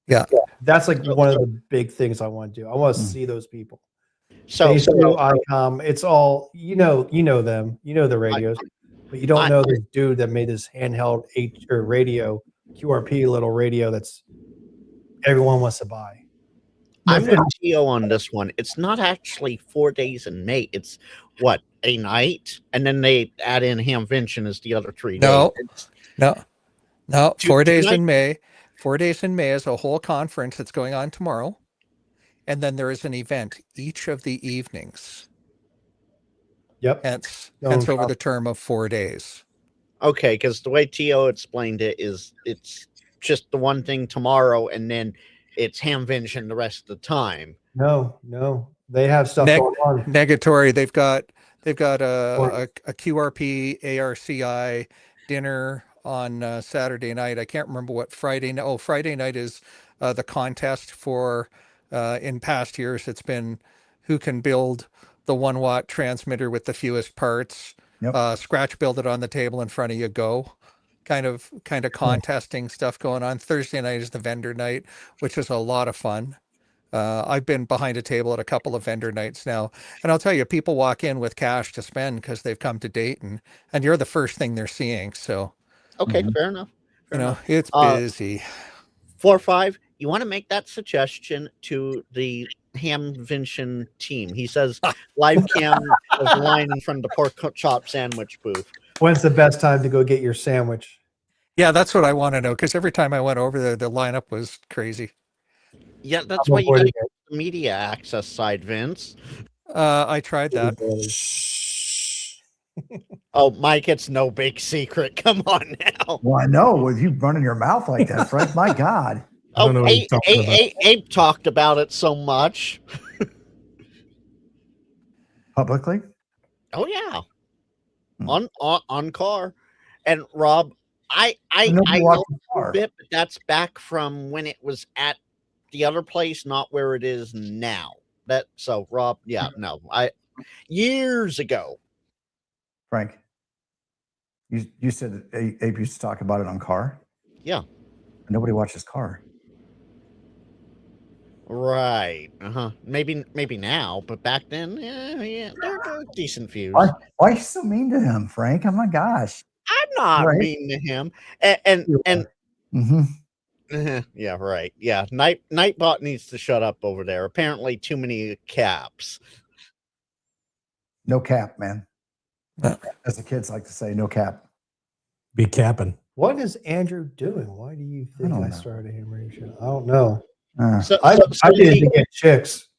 Yeah. That's like one of the big things I want to do. I want to see those people. So, ICOM, it's all you know them, you know the radios, but you don't know this dude that made this handheld radio QRP little radio that's everyone wants to buy. I'm with Gio on this one. It's not actually 4 days in May. It's what, a night, and then they add in Hamvention as the other 3 days. No. 4 days tonight- in May. 4 days in May is a whole conference that's going on tomorrow. And then there is an event each of the evenings. Yep. Hence No over problem. the term of 4 days. Okay, because the way Tio explained it is it's just the one thing tomorrow, and then it's Hamvention the rest of the time. No, they have stuff going on. Negatory. They've got a QRP ARCI dinner on Saturday night. I can't remember what Friday. Oh, Friday night is the contest for. In past years, it's been who can build the 1 watt transmitter with the fewest parts. Yep. Scratch build it on the table in front of you. Go. Kind of contesting stuff going on. Thursday night is the vendor night, which is a lot of fun. I've been behind a table at a couple of vendor nights now, and I'll tell you, people walk in with cash to spend because they've come to Dayton, and you're the first thing they're seeing. So, Okay, fair enough. Fair enough. It's busy. 4-5. You want to make that suggestion to the Hamvention team. He says live cam is lying in front of the pork chop sandwich booth. When's the best time to go get your sandwich? Yeah, that's what I want to know, because every time I went over there, the lineup was crazy. Yeah, that's I'm why you got avoiding the media access side, Vince. I tried that. Oh, Mike, it's no big secret. Come on now. Well, I know with you running your mouth like that, Frank. My God. I don't know what you're talking about. Abe talked about it so much. Publicly. Oh yeah, on car. And Rob, I know a little bit, but that's back from when it was at the other place, not where it is now. Rob, yeah, no, years ago. Frank, you said that Abe used to talk about it on car. Yeah. Nobody watches car. Right. Maybe now, but back then, yeah, they're decent views. Why are you so mean to him, Frank? Oh my gosh. I'm not Right. mean to him. And Mm-hmm. yeah, right. Yeah, Nightbot needs to shut up over there. Apparently, too many caps. No cap, man. As the kids like to say, no cap. Be capping. What is Andrew doing? Why do you think don't I know. started a ham radio show? I don't know. So I did it to get chicks.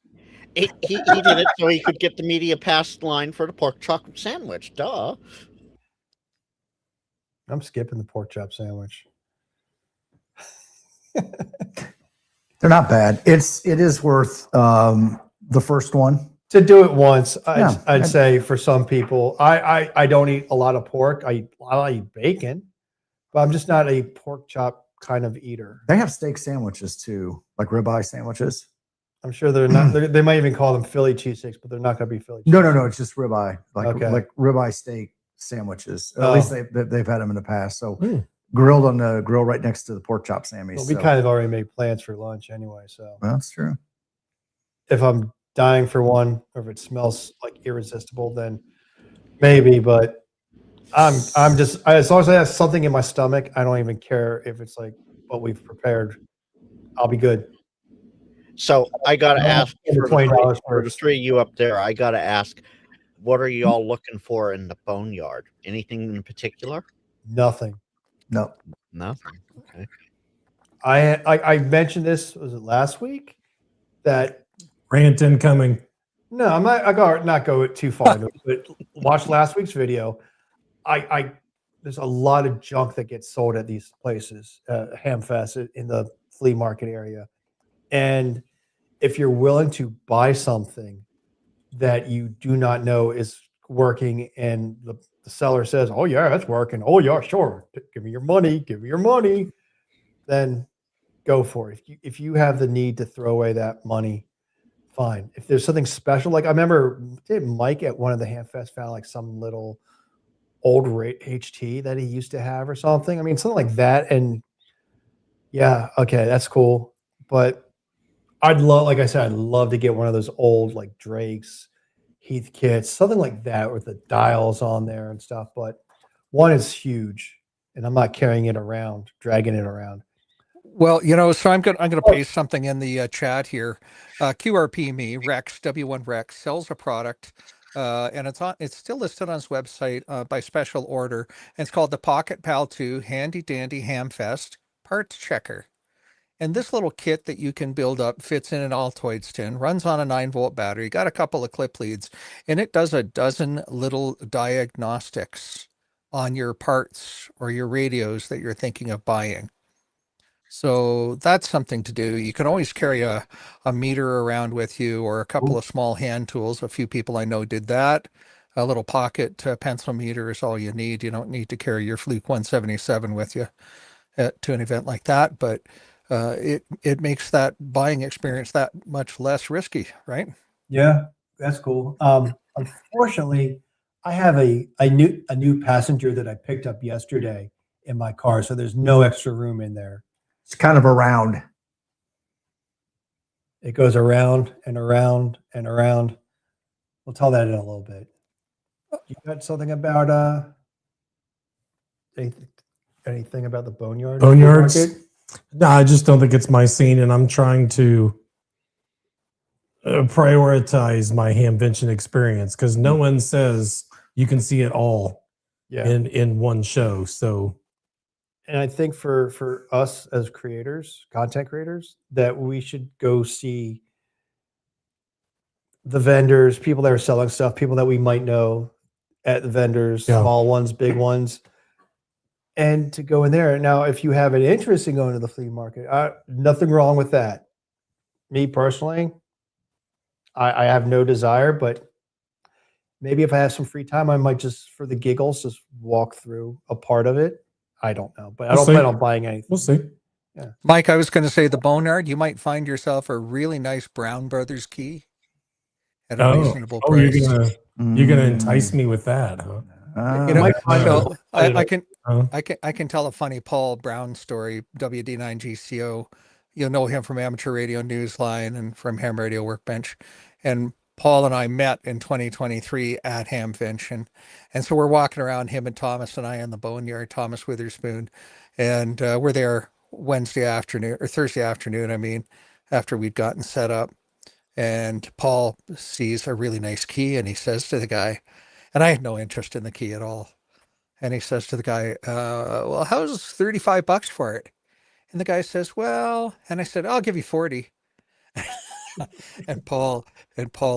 he did it so he could get the media pass line for the pork chocolate sandwich. Duh. I'm skipping the pork chop sandwich. They're not bad. It is worth the first one. To do it once, Yeah. I'd say for some people, I don't eat a lot of pork. I eat bacon, but I'm just not a pork chop kind of eater. They have steak sandwiches too, like ribeye sandwiches. I'm sure they're not. They might even call them Philly cheesesteaks, but they're not going to be Philly. No. It's just ribeye, Okay. like ribeye steak sandwiches. At Oh. least they've had them in the past. So grilled on the grill right next to the pork chop Sammy's. Well, we kind of already made plans for lunch anyway. So Well, that's true. if I'm dying for one, or if it smells like irresistible, then maybe. But I'm just as long as I have something in my stomach, I don't even care if it's like what we've prepared. I'll be good. So I gotta ask for $20 for the three of you up there. I gotta ask, what are you all looking for in the boneyard? Anything in particular? Nothing. No. Nothing. Okay. I mentioned this, was it last week? That Rant incoming. No, I'm not. I got not go too far into it, but watch last week's video. I there's a lot of junk that gets sold at these places, Hamfest in the flea market area, and if you're willing to buy something that you do not know is working, and the seller says, "Oh yeah, it's working. Oh yeah, sure. Give me your money. Give me your money," then go for it. If you have the need to throw away that money, fine. If there's something special, like I remember, did Mike at one of the Hamfest found like some little old HT that he used to have or something. I mean, something like that. And yeah, okay, that's cool. But I'd love, like I said, I'd love to get one of those old like Drake's, Heath kits, something like that with the dials on there and stuff. But one is huge, and I'm not carrying it around, dragging it around. Well, so I'm gonna paste something in the chat here. QRP me Rex W1 Rex sells a product, and it's still listed on his website by special order. And it's called the Pocket Pal 2 Handy Dandy Hamfest Parts Checker. And this little kit that you can build up fits in an Altoids tin, runs on a 9-volt battery, got a couple of clip leads, and it does a dozen little diagnostics on your parts or your radios that you're thinking of buying. So that's something to do. You can always carry a meter around with you or a couple of small hand tools. A few people I know did that. A little pocket pencil meter is all you need. You don't need to carry your Fluke 177 with you to an event like that, but it makes that buying experience that much less risky, right? Yeah, that's cool. Unfortunately, I have a new passenger that I picked up yesterday in my car, so there's no extra room in there. It's kind of around. It goes around and around and around. We'll tell that in a little bit. You got something about anything about the boneyard? Boneyards? market? No, I just don't think it's my scene, and I'm trying to prioritize my Hamvention experience because no one says you can see it all in one show. So, and I think for us as creators, content creators, that we should go see the vendors, people that are selling stuff, people that we might know at the vendors, small ones, big ones, and to go in there. Now, if you have an interest in going to the flea market, nothing wrong with that. Me personally, I have no desire, but maybe if I have some free time, I might just, for the giggles, just walk through a part of it. I don't know, but I don't plan on buying anything. We'll see. Yeah. Mike, I was going to say the Boneyard, you might find yourself a really nice Brown Brothers key at a reasonable price. You're gonna entice me with that, huh? I can tell a funny Paul Brown story, WD9GCO. You'll know him from Amateur Radio Newsline and from Ham Radio Workbench. And Paul and I met in 2023 at Hamvention. And so we're walking around, him and Thomas and I in the Boneyard, Thomas Witherspoon. And we're there Thursday afternoon, I mean, after we'd gotten set up. And Paul sees a really nice key and he says to the guy, and I had no interest in the key at all. And he says to the guy, well, how's $35 for it? And the guy says, well, and I said, I'll give you 40. and Paul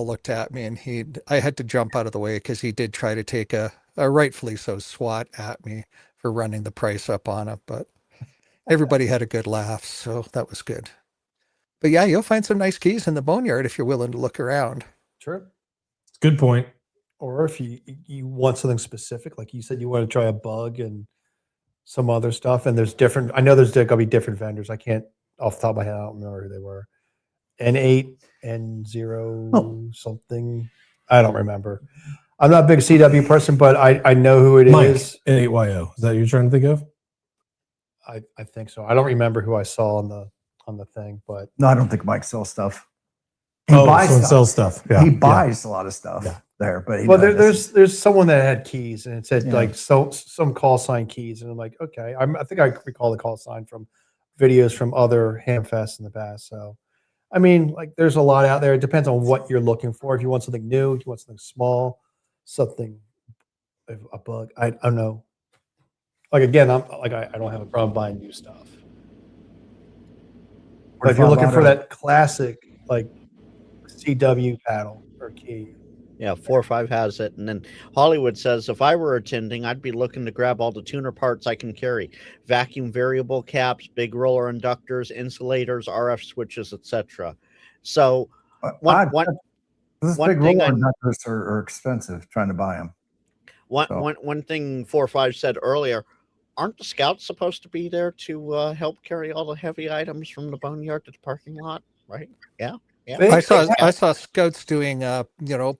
looked at me and I had to jump out of the way because he did try to take a rightfully so swat at me for running the price up on it. But everybody had a good laugh. So that was good. But yeah, you'll find some nice keys in the Boneyard if you're willing to look around. Sure. Good point. Or if you want something specific, like you said, you want to try a bug and some other stuff, and there's different. I know there's going to be different vendors. I can't off the top of my head. I don't remember who they were. N8, N0 something. I don't remember. I'm not a big CW person, but I know who it is. N8YO. Is that what you're trying to think of? I think so. I don't remember who I saw on the thing, but no, I don't think Mike sells stuff. He buys stuff. Sells stuff. Yeah. He buys a lot of stuff there, but there's someone that had keys and it said like some call sign keys, and I'm like, okay, I think I recall the call sign from videos from other Hamfests in the past. So, I mean, like there's a lot out there. It depends on what you're looking for. If you want something new, if you want something small, something a bug. I don't know. Like again, I don't have a problem buying new stuff. But if you're looking for that classic like CW paddle or key. Yeah, 4 or 5 has it. And then Hollywood says, if I were attending, I'd be looking to grab all the tuner parts I can carry. Vacuum variable caps, big roller inductors, insulators, RF switches, etc. So one Those one big thing roller I inductors are expensive trying to buy them. one thing 4 or 5 said earlier, aren't the scouts supposed to be there to help carry all the heavy items from the boneyard to the parking lot? Right? Yeah. They- I saw scouts doing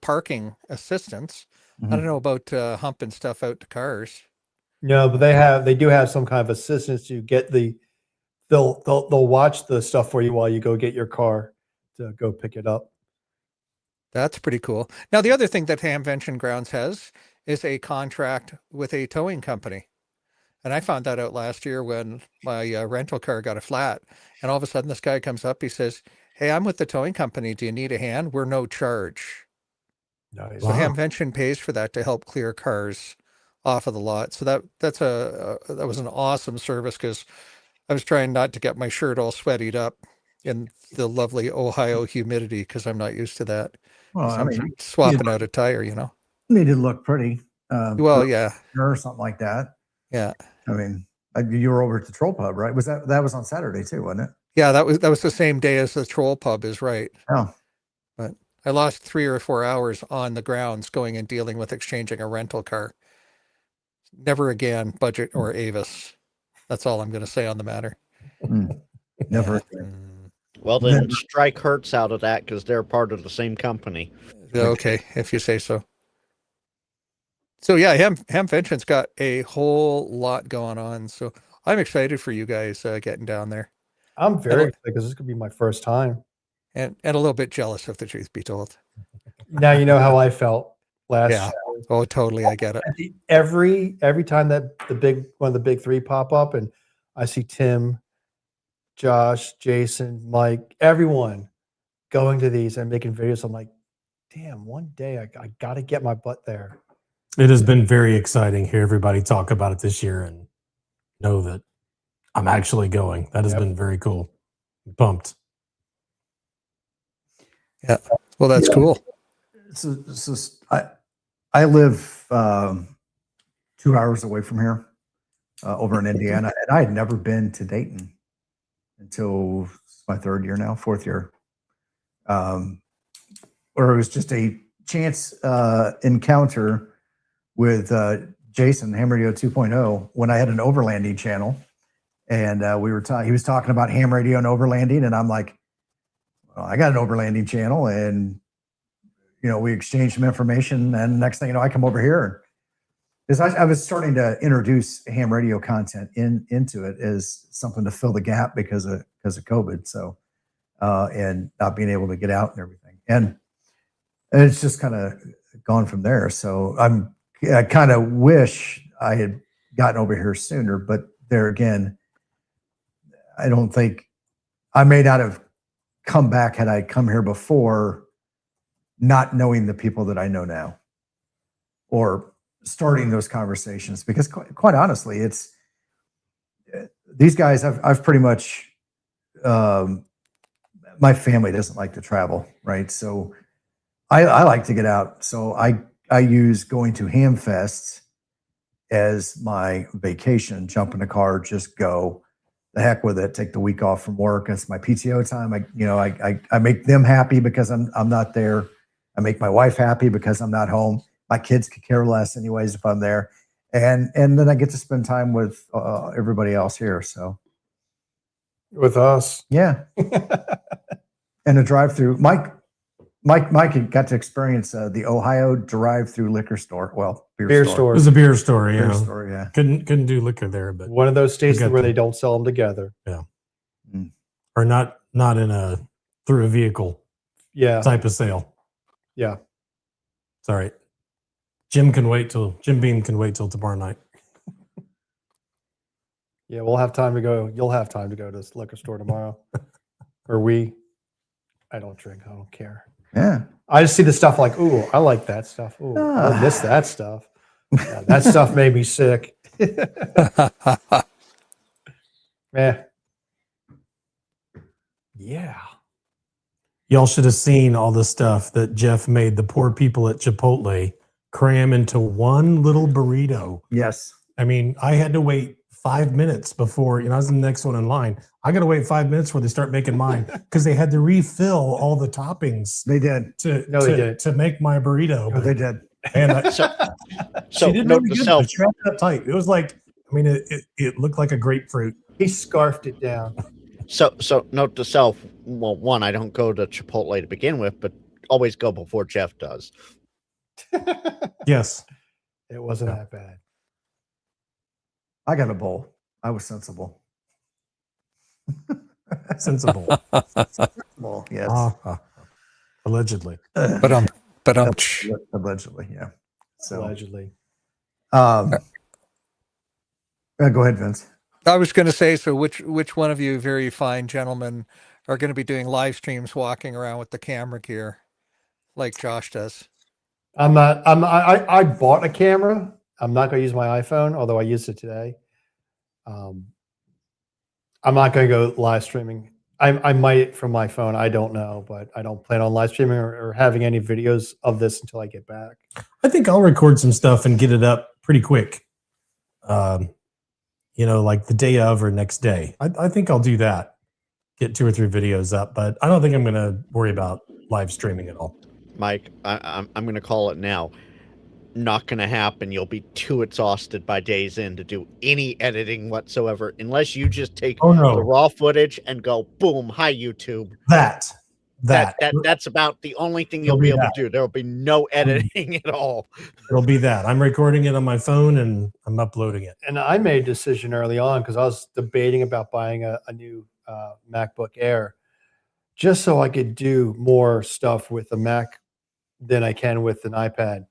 parking assistance. I don't Mhm. know about humping stuff out to cars. No, but they do have some kind of assistance to get they'll watch the stuff for you while you go get your car to go pick it up. That's pretty cool. Now, the other thing that Hamvention Grounds has is a contract with a towing company. And I found that out last year when my rental car got a flat. And all of a sudden, this guy comes up. He says, "Hey, I'm with the towing company. Do you need a hand? We're no charge." Nice. So Wow. Hamvention pays for that to help clear cars off of the lot. So that was an awesome service because I was trying not to get my shirt all sweated up in the lovely Ohio humidity because I'm not used to that. Well, 'Cause I I'm mean, swapping out a tire, need to look pretty. Well, yeah, Or something like that. yeah, I mean, you were over at the Troll Pub, right? That was on Saturday too, wasn't it? yeah. That was the same day as the Troll Pub is right. Oh, But I lost 3 or 4 hours on the grounds going and dealing with exchanging a rental car. Never again, budget or Avis. That's all I'm going to say on the matter. never. Yeah. Well, then strike Hertz out of that because they're part of the same company. Okay, if you say so. So yeah, Hamvention's got a whole lot going on. So I'm excited for you guys getting down there, I'm very Hello. excited because this could be my first time. and a little bit jealous, if the truth be told. Now you know how I felt last Yeah. year. Oh, totally. I get it. Every time that one of the big three pop up and I see Tim, Josh, Jason, Mike, everyone going to these and making videos, I'm like, damn, one day I got to get my butt there. It has been very exciting. Hear everybody talk about it this year and know that I'm actually going. That has Yep. been very cool. Pumped. Yeah. Well, that's cool. So I live 2 hours away from here, over in Indiana, and I had never been to Dayton until my 3rd year now, 4th year. Or it was just a chance encounter with Jason, Ham Radio 2.0, when I had an overlanding channel, and he was talking about ham radio and overlanding, and I'm like, well, I got an overlanding channel, and we exchanged some information, and next thing you know, I come over here, because I was starting to introduce ham radio content into it as something to fill the gap because of COVID, so and not being able to get out and everything, and it's just kind of gone from there. So I kind of wish I had gotten over here sooner, but there again, I don't think I may not have come back had I come here before, not knowing the people that I know now, or starting those conversations. Because quite honestly, it's these guys. I've pretty much my family doesn't like to travel, right? So I like to get out. So I use going to Ham Fest as my vacation. Jump in the car, just go. The heck with it. Take the week off from work. It's my PTO time. I make them happy because I'm not there. I make my wife happy because I'm not home. My kids could care less anyways if I'm there, and then I get to spend time with everybody else here. So With us. yeah, and a drive-through. Mike got to experience the Ohio drive-through liquor store. Well, Beer It store. was a beer store, Beer yeah. store, yeah. Couldn't do liquor there, but One of those states got where the- they don't sell them together. or not in through a vehicle Yeah. type of sale. Yeah. It's all right. Jim Beam can wait till tomorrow night. Yeah. We'll have time to go. You'll have time to go to this liquor store tomorrow. Or I don't drink. I don't care. Yeah. I just see the stuff like, ooh, I like that stuff. Ooh, I miss that stuff. Yeah, that stuff made me sick. Yeah. Yeah. Y'all should have seen all the stuff that Jeff made the poor people at Chipotle cram into one little burrito. Yes. I mean, I had to wait 5 minutes before, I was the next one in line. I got to wait 5 minutes before they start making mine because they had to refill all the toppings They did. to make my burrito. Oh, they did. And So she did note really to good. self. She wrapped it up tight. It was like, it looked like a grapefruit. He scarfed it down. So note to self. Well, one, I don't go to Chipotle to begin with, but always go before Jeff does. Yes. It wasn't that bad. I got a bowl. I was sensible. Sensible. Well, yes. Allegedly. But Allegedly, yeah. So, Allegedly. go ahead, Vince. I was going to say, so which one of you very fine gentlemen are going to be doing live streams walking around with the camera gear like Josh does? I bought a camera. I'm not going to use my iPhone, although I used it today. I'm not going to go live streaming. I might from my phone. I don't know, but I don't plan on live streaming or having any videos of this until I get back. I think I'll record some stuff and get it up pretty quick. Like the day of or next day. I think I'll do that. Get 2 or 3 videos up, but I don't think I'm going to worry about live streaming at all. Mike, I'm going to call it now. Not going to happen. You'll be too exhausted by days in to do any editing whatsoever, unless you just take the raw footage and go, boom, hi, YouTube. That's about the only thing you'll be able to do. There will be no editing at all. It'll be that. I'm recording it on my phone and I'm uploading it. And I made a decision early on because I was debating about buying a new MacBook Air just so I could do more stuff with the Mac than I can with an iPad.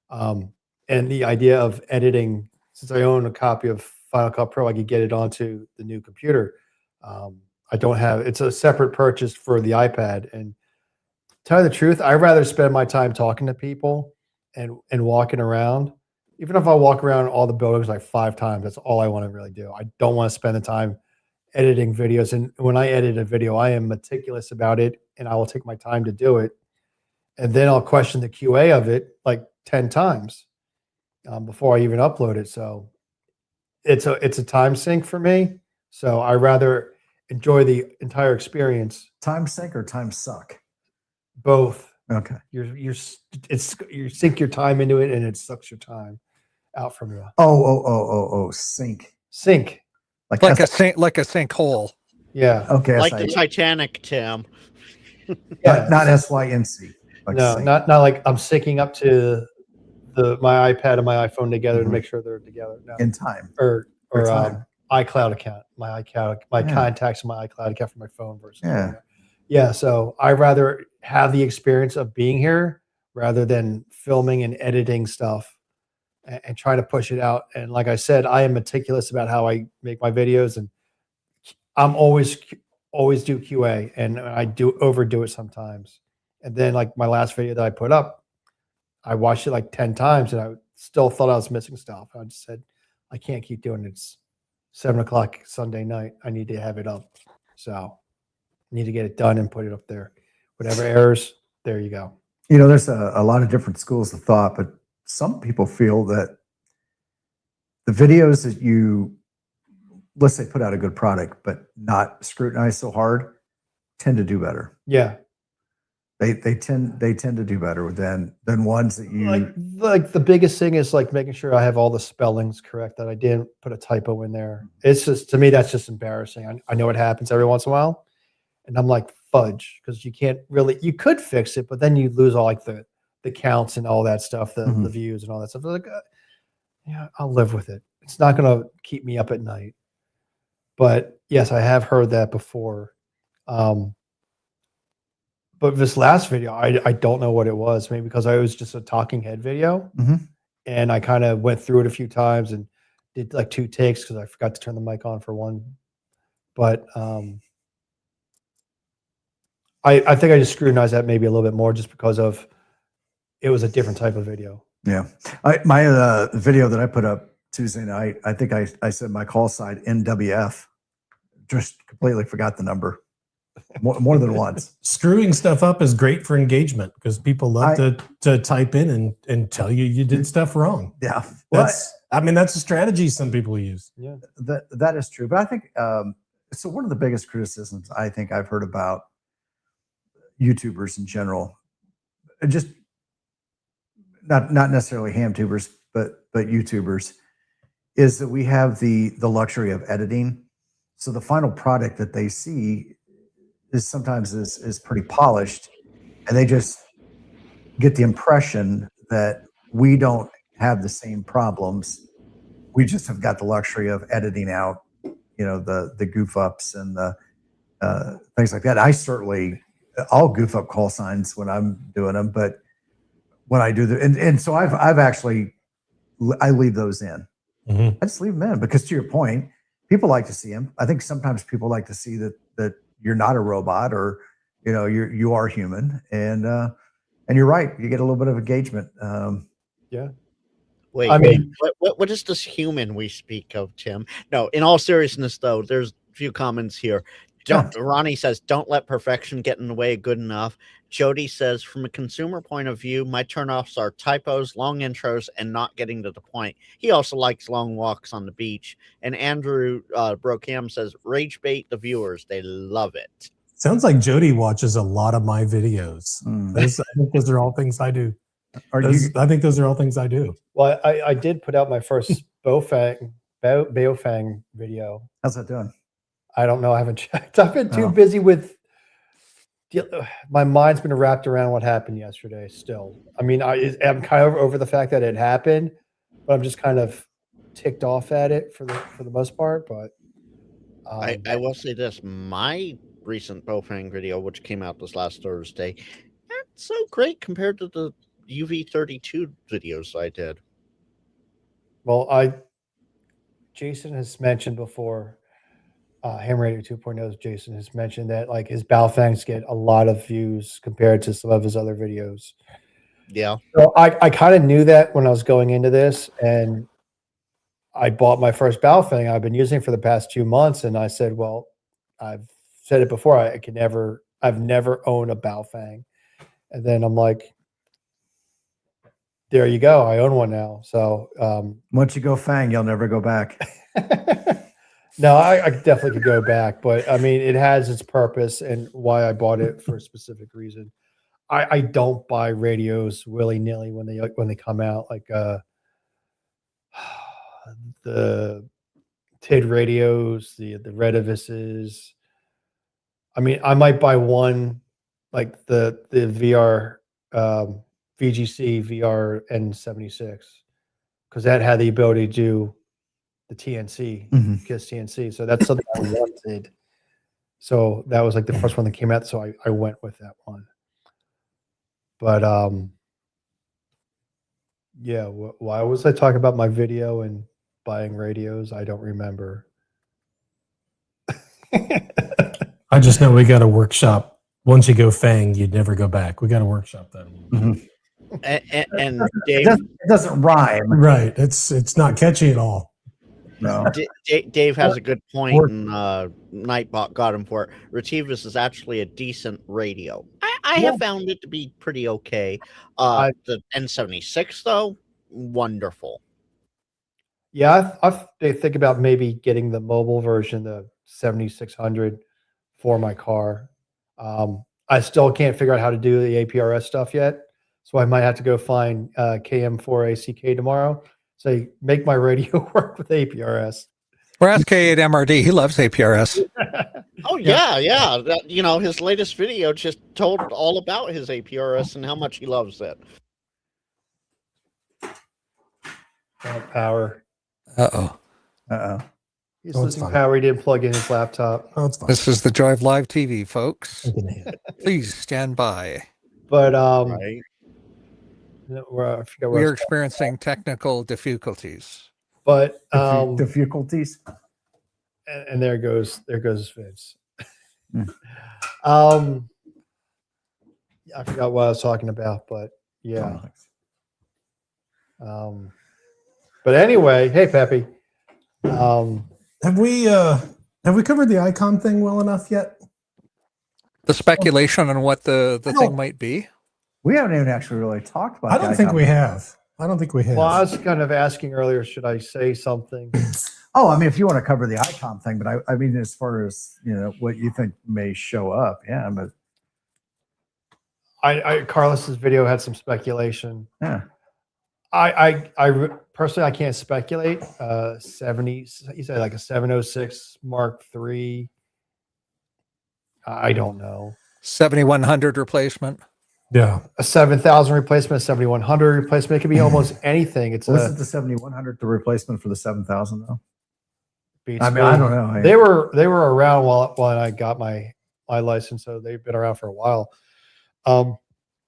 And the idea of editing, since I own a copy of Final Cut Pro, I could get it onto the new computer. I don't have, it's a separate purchase for the iPad. And to tell you the truth, I'd rather spend my time talking to people and walking around. Even if I walk around all the buildings like 5 times, that's all I want to really do. I don't want to spend the time editing videos. And when I edit a video, I am meticulous about it and I will take my time to do it. And then I'll question the QA of it like 10 times before I even upload it. So it's a time sink for me. So I rather enjoy the entire experience. Time sink or time suck? Both. Okay. You sink your time into it and it sucks your time out from you. Sink. Sink. Like a sinkhole. Yeah. Okay. Like the Titanic, Tim. Yeah. Not SYNC. Like no, sink. not like I'm syncing up to my iPad and my iPhone together to make sure they're together. No. In time. Or time. iCloud account, my contacts in my iCloud account for my phone versus Yeah. So I rather have the experience of being here rather than filming and editing stuff and try to push it out. And like I said, I am meticulous about how I make my videos, and I'm always do QA, and I do overdo it sometimes. And then like my last video that I put up, I watched it like 10 times and I still thought I was missing stuff. I just said, I can't keep doing it. It's 7 o'clock Sunday night. I need to have it up. So I need to get it done and put it up there. Whatever errors, there you go. There's a lot of different schools of thought, but some people feel that the videos that you, let's say, put out a good product, but not scrutinize so hard, tend to do better. Yeah. They tend to do better than ones that you like the biggest thing is like making sure I have all the spellings correct, that I didn't put a typo in there. It's just, to me, that's just embarrassing. I know it happens every once in a while, and I'm like, fudge, because you can't really, you could fix it, but then you lose all like the counts and all that stuff, the views and all that stuff. Like, yeah, I'll live with it. It's not going to keep me up at night. But yes, I have heard that before. But this last video, I don't know what it was. Maybe because it was just a talking head video. And I kind of went through it a few times and did like 2 takes because I forgot to turn the mic on for one. But I think I just scrutinized that maybe a little bit more just because of it was a different type of video. Yeah. My video that I put up Tuesday night, I think I said my call sign NW9F. Just completely forgot the number. more than once. Screwing stuff up is great for engagement because people love to type in and tell you did stuff wrong. Yeah. Well, That's a strategy some people use. Yeah. that is true. But I think so. One of the biggest criticisms I think I've heard about YouTubers in general, just not necessarily ham tubers, but YouTubers, is that we have the luxury of editing. So the final product that they see is sometimes is pretty polished, and they just get the impression that we don't have the same problems. We just have got the luxury of editing out, the goof ups and the things like that. I'll goof up call signs when I'm doing them, but when I do and so I leave those in. Mm-hmm. I just leave them in because, to your point, people like to see them. I think sometimes people like to see that you're not a robot, or you are human, and you're right. You get a little bit of engagement. Yeah. Wait, I mean- what is this human we speak of, Tim? No, in all seriousness, though, there's a few comments here. Ronnie says, don't let perfection get in the way of good enough. Jody says, from a consumer point of view, my turnoffs are typos, long intros, and not getting to the point. He also likes long walks on the beach. And Andrew Brocam says, rage bait the viewers. They love it. Sounds like Jody watches a lot of my videos. Mm. I think those are all things I do. I think those are all things I do. Well, I did put out my first Baofeng video. How's that doing? I don't know. I haven't checked. I've been too Oh. busy with. My mind's been wrapped around what happened yesterday. Still, I mean, I'm kind of over the fact that it happened, but I'm just kind of ticked off at it for the most part. But I will say this: my recent Bofang video, which came out this last Thursday, not so great compared to the UV32 videos I did. well, Jason has mentioned before. Ham Radio 2.0's Jason has mentioned that like his Baofangs get a lot of views compared to some of his other videos. Yeah. So I kind of knew that when I was going into this, and I bought my first Baofeng. I've been using it for the past 2 months, and I said, well, I've said it before, I've never owned a Baofeng. And then I'm like, there you go, I own one now. So Once you go Fang, you'll never go back. no, I definitely could go back, but I mean, it has its purpose and why I bought it for a specific reason. I don't buy radios willy nilly when they come out, like the TID radios, the Redivises. I mean, I might buy one like the VR VGC VR N76 because that had the ability to do the TNC, KISS TNC. So that's something I wanted. So that was like the first one that came out. So I went with that one. But yeah, why was I talking about my video and buying radios? I don't remember. I just know we got a workshop. Once you go Fang, you'd never go back. We got a workshop that. And Dave, It doesn't rhyme. Right. It's not catchy at all. No. Dave has a good point, and Nightbot got him for it. Retivus is actually a decent radio. I have found it to be pretty okay. The N76 though, wonderful. Yeah, I think about maybe getting the mobile version, the 7600, for my car. I still can't figure out how to do the APRS stuff yet, so I might have to go find KM4ACK tomorrow. Say, make my radio work with APRS. Or ask K8MRD. He loves APRS. Oh yeah. That, his latest video just told all about his APRS and how much he loves it. Power. Uh-oh. He's Oh, it's losing fine. power. He didn't plug in his laptop. Oh, it's fine. This is the Drive Live TV, folks. I can hit. Please stand by. But Right. I forgot We where I are was- experiencing technical difficulties. but Difficulties. and there goes Vince. Hmm. I forgot what I was talking about, but yeah. But anyway, hey Peppy. Have we covered the icon thing well enough yet? The speculation on what the I thing don't- might be. We haven't even actually really talked about. I don't think we have. I don't think we have. Well, I was kind of asking earlier, should I say something? Oh, I mean, if you want to cover the ICOM thing, but I mean, as far as what you think may show up, yeah, but Carlos's video had some speculation. yeah, Personally, I can't speculate. 70, you said like a 706 Mark III. I don't know. 7100 replacement. Yeah. A 7000 replacement, a 7100 replacement. It could be almost anything. It's wasn't the 7100 the replacement for the 7000 though? beats I mean, me. I don't know. They were around while I got my license, so they've been around for a while.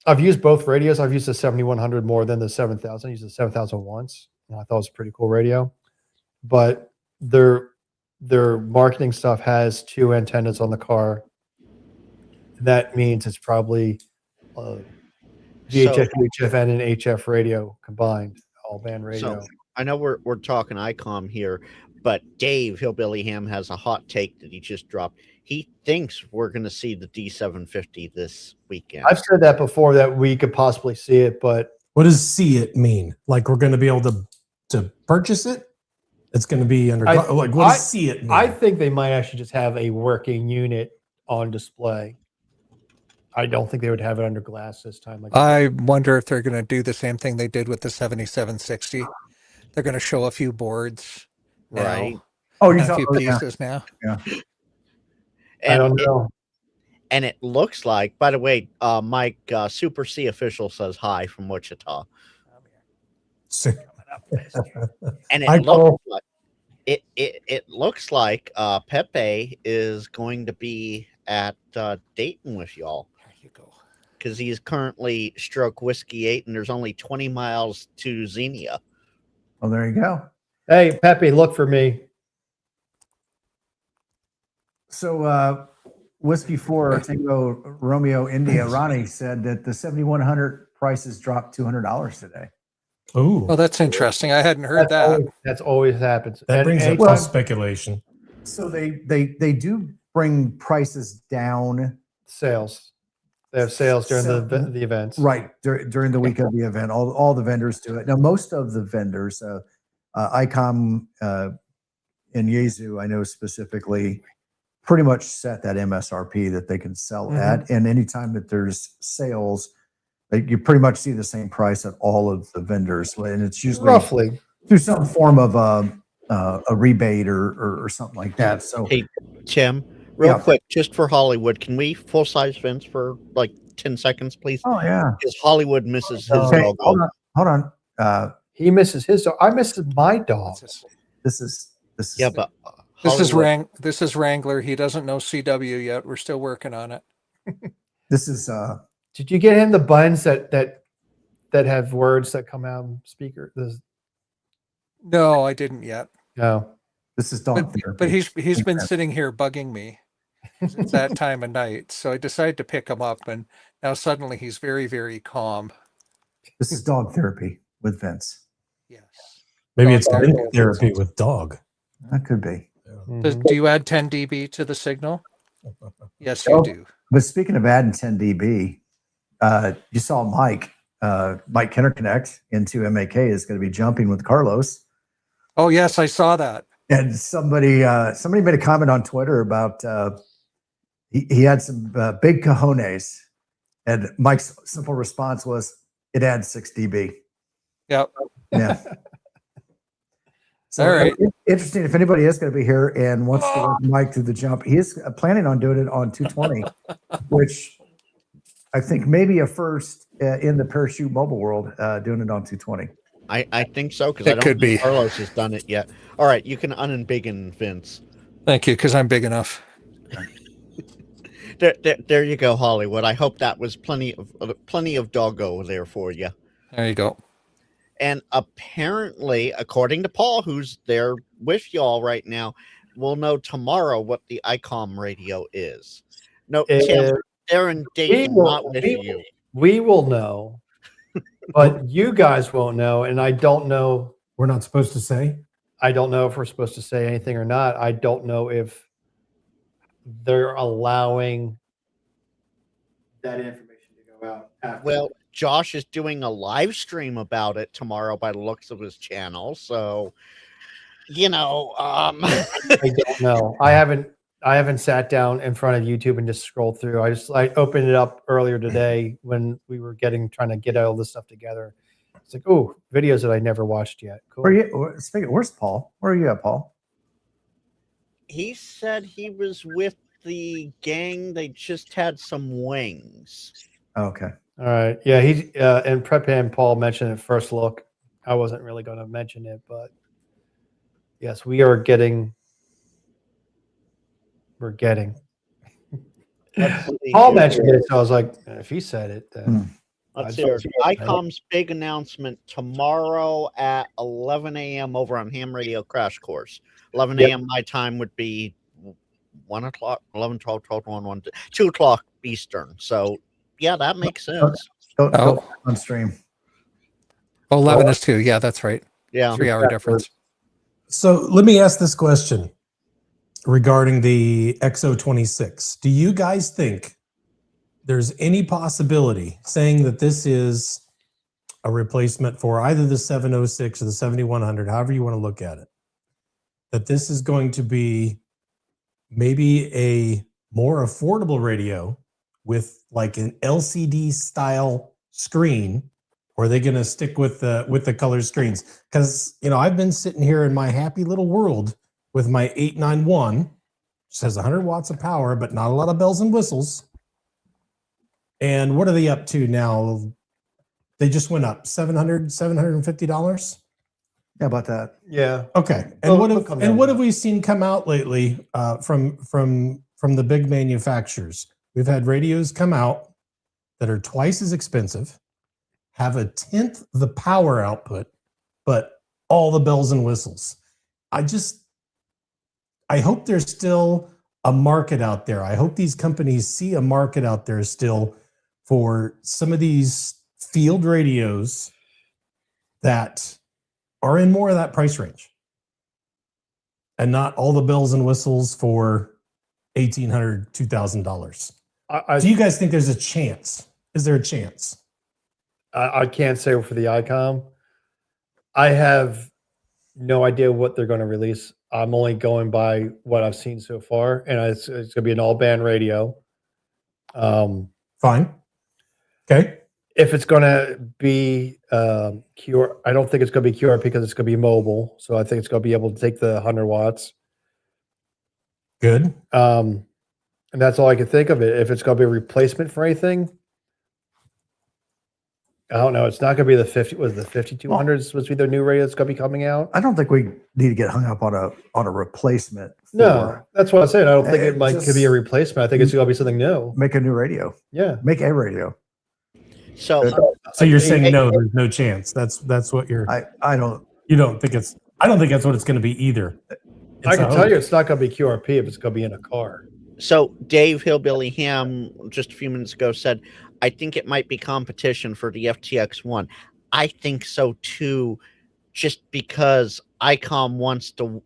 I've used both radios. I've used the 7100 more than the 7000. I used the 7000 once, and I thought it was a pretty cool radio. But their marketing stuff has 2 antennas on the car. That means it's probably VHF, UHF, and an HF radio combined, all band radio. So I know we're talking ICOM here, but Dave Hillbilly Ham has a hot take that he just dropped. He thinks we're going to see the D750 this weekend. I've said that before, that we could possibly see it, but What does see it mean? Like we're going to be able to purchase it? It's going to be under like what does see it mean? I think they might actually just have a working unit on display. I don't think they would have it under glass this time. I wonder if they're going to do the same thing they did with the 7760. They're going to show a few boards, Right. now, Oh, and you a few thought, yeah. pieces now. I don't know. And it looks like, by the way, Mike, Super C official says hi from Wichita. And Hi, it looks like it looks like Pepe is going to be at Dayton with y'all. There you go. Because he's currently stroke whiskey 8 and there's only 20 miles to Xenia. Well, there you go. Hey, Pepe, look for me. So, Whiskey 4 Tango Romeo India, Ronnie said that the 7100 prices dropped $200 today. Ooh, Oh, that's interesting. I hadn't heard that. That's always happens. that And brings up anytime- some speculation. So they do bring prices down, sales. They have sales during So- the events. right, during the week of the event. All the vendors do it. Now, most of the vendors, ICOM and Yaesu, I know specifically, pretty much set that MSRP that they can sell at. And anytime that there's sales, you pretty much see the same price at all of the vendors. And it's usually Roughly. through some form of a rebate or something like that. So Hey, Tim, real Yeah. quick, just for Hollywood, can we full-size Vince for like 10 seconds, please? oh yeah. Because Hollywood misses his Okay, logo. hold on. He misses his dog. I miss my dog. This is Yeah, but This is Hollywood- This is Wrangler. He doesn't know CW yet. We're still working on it. this is Did you get him the buttons that have words that come out of speaker? No, I didn't yet. No. this is dog therapy. But he's been sitting here bugging me. It's that time of night. So I decided to pick him up, and now suddenly he's very, very calm. This is dog therapy with Vince. Yes. Maybe it's Dog wind therapy. therapy with dog. That could be. Do you add 10 dB to the signal? Yes, you Oh. do. But speaking of adding 10 dB, you saw Mike Interconnect into MAK is going to be jumping with Carlos. Oh, yes, I saw that. And somebody made a comment on Twitter about he had some big cojones, and Mike's simple response was, "It adds 6 dB." Yep. Yeah. So All right. Interesting. If anybody is going to be here and wants to work Mike through the jump, he is planning on doing it on 220, which I think maybe a first in the parachute mobile world, doing it on 220. I think so, because It I don't could think be. Carlos has done it yet. All right, you can unembiggen Vince. Thank you, because I'm big enough. There you go, Hollywood. I hope that was plenty of doggo there for you. There you go. And apparently, according to Paul, who's there with y'all right now, we'll know tomorrow what the ICOM radio is. No, Tim, they're in Dayton, not with you. We will know, but you guys won't know. And I don't know. We're not supposed to say. I don't know if we're supposed to say anything or not. I don't know if they're allowing that information to go out after. Well, Josh is doing a live stream about it tomorrow by the looks of his channel. So, I don't know. I haven't sat down in front of YouTube and just scrolled through. I opened it up earlier today when we were trying to get all this stuff together. It's like, oh, videos that I never watched yet. Cool. Where's Paul? Where are you at, Paul? he said he was with the gang. They just had some wings. Okay. All right. Yeah, he and Prep and Paul mentioned it first look. I wasn't really going to mention it, but yes, we're getting. Paul mentioned it, so I was like, if he said it, then Let's hear it. ICOM's big announcement tomorrow at 11 a.m. over on Ham Radio Crash Course. 11 a.m. my time would be 1 o'clock, 11, 12, 12, 1, 2 o'clock Eastern. So, yeah, that makes sense. Go on stream. 11 is 2. Yeah, that's right. Yeah. 3-hour difference. So let me ask this question regarding the XO26. Do you guys think there's any possibility saying that this is a replacement for either the 706 or the 7100, however you want to look at it, that this is going to be maybe a more affordable radio with like an LCD style screen, or are they going to stick with the color screens? Because, I've been sitting here in my happy little world with my 891, which has 100 watts of power, but not a lot of bells and whistles. And what are they up to now? They just went up $750. How about that? yeah. Okay. And what They'll come have down. we seen come out lately from the big manufacturers? We've had radios come out that are twice as expensive, have a tenth the power output, but all the bells and whistles. I hope there's still a market out there. I hope these companies see a market out there still for some of these field radios that are in more of that price range and not all the bells and whistles for $1,800, $2,000. Do you guys think there's a chance? Is there a chance? I can't say for the ICOM. I have no idea what they're going to release. I'm only going by what I've seen so far, and it's going to be an all-band radio. Fine. Okay. If it's going to be QR, I don't think it's going to be QRP because it's going to be mobile. So I think it's going to be able to take the 100 watts. Good. And that's all I can think of it. If it's going to be a replacement for anything, I don't know. It's not going to be the 5200 supposed to be the new radio that's going to be coming out. I don't think we need to get hung up on a replacement. No, that's what I said. I don't think it just could be a replacement. I think it's going to be something new. Make a new radio. Yeah. Make a radio. So, So you're saying no, there's no chance. That's what you're. I don't. You don't think it's. I don't think that's what it's going to be either. I can tell you it's not going to be QRP if it's going to be in a car. So Dave Hillbilly Ham just a few minutes ago said, I think it might be competition for the FTX1. I think so too, just because ICOM wants to.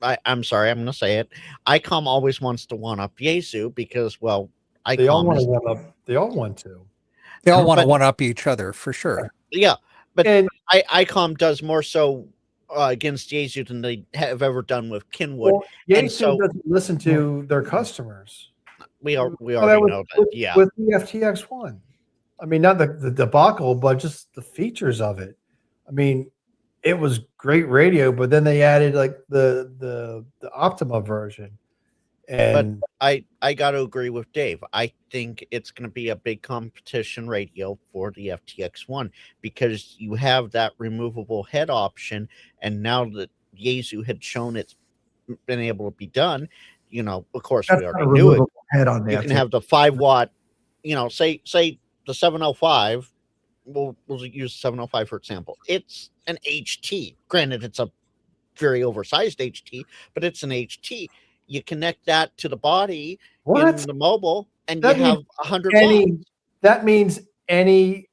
I'm sorry, I'm going to say it. ICOM always wants to one up Yaesu because, well, ICOM They all want to one up. They all want to. They all want to one up each other for sure. Yeah, but And ICOM does more so against Yaesu than they have ever done with Kenwood. well, Yaesu and so- doesn't listen to their customers. We already Well, know that. Yeah. With the FTX1. I mean, not the debacle, but just the features of it. I mean, it was great radio, but then they added like the Optima version. And I got to agree with Dave. I think it's going to be a big competition radio for the FTX1 because you have that removable head option. And now that Yaesu had shown it's been able to be done, of course, That's we not already a knew it. removable head on You the can have the 5 watt, say the 705. We'll use 705 for example. It's an HT. Granted, it's a very oversized HT, but it's an HT. You connect that to the body in the mobile, and That you have means 100 watts. That means any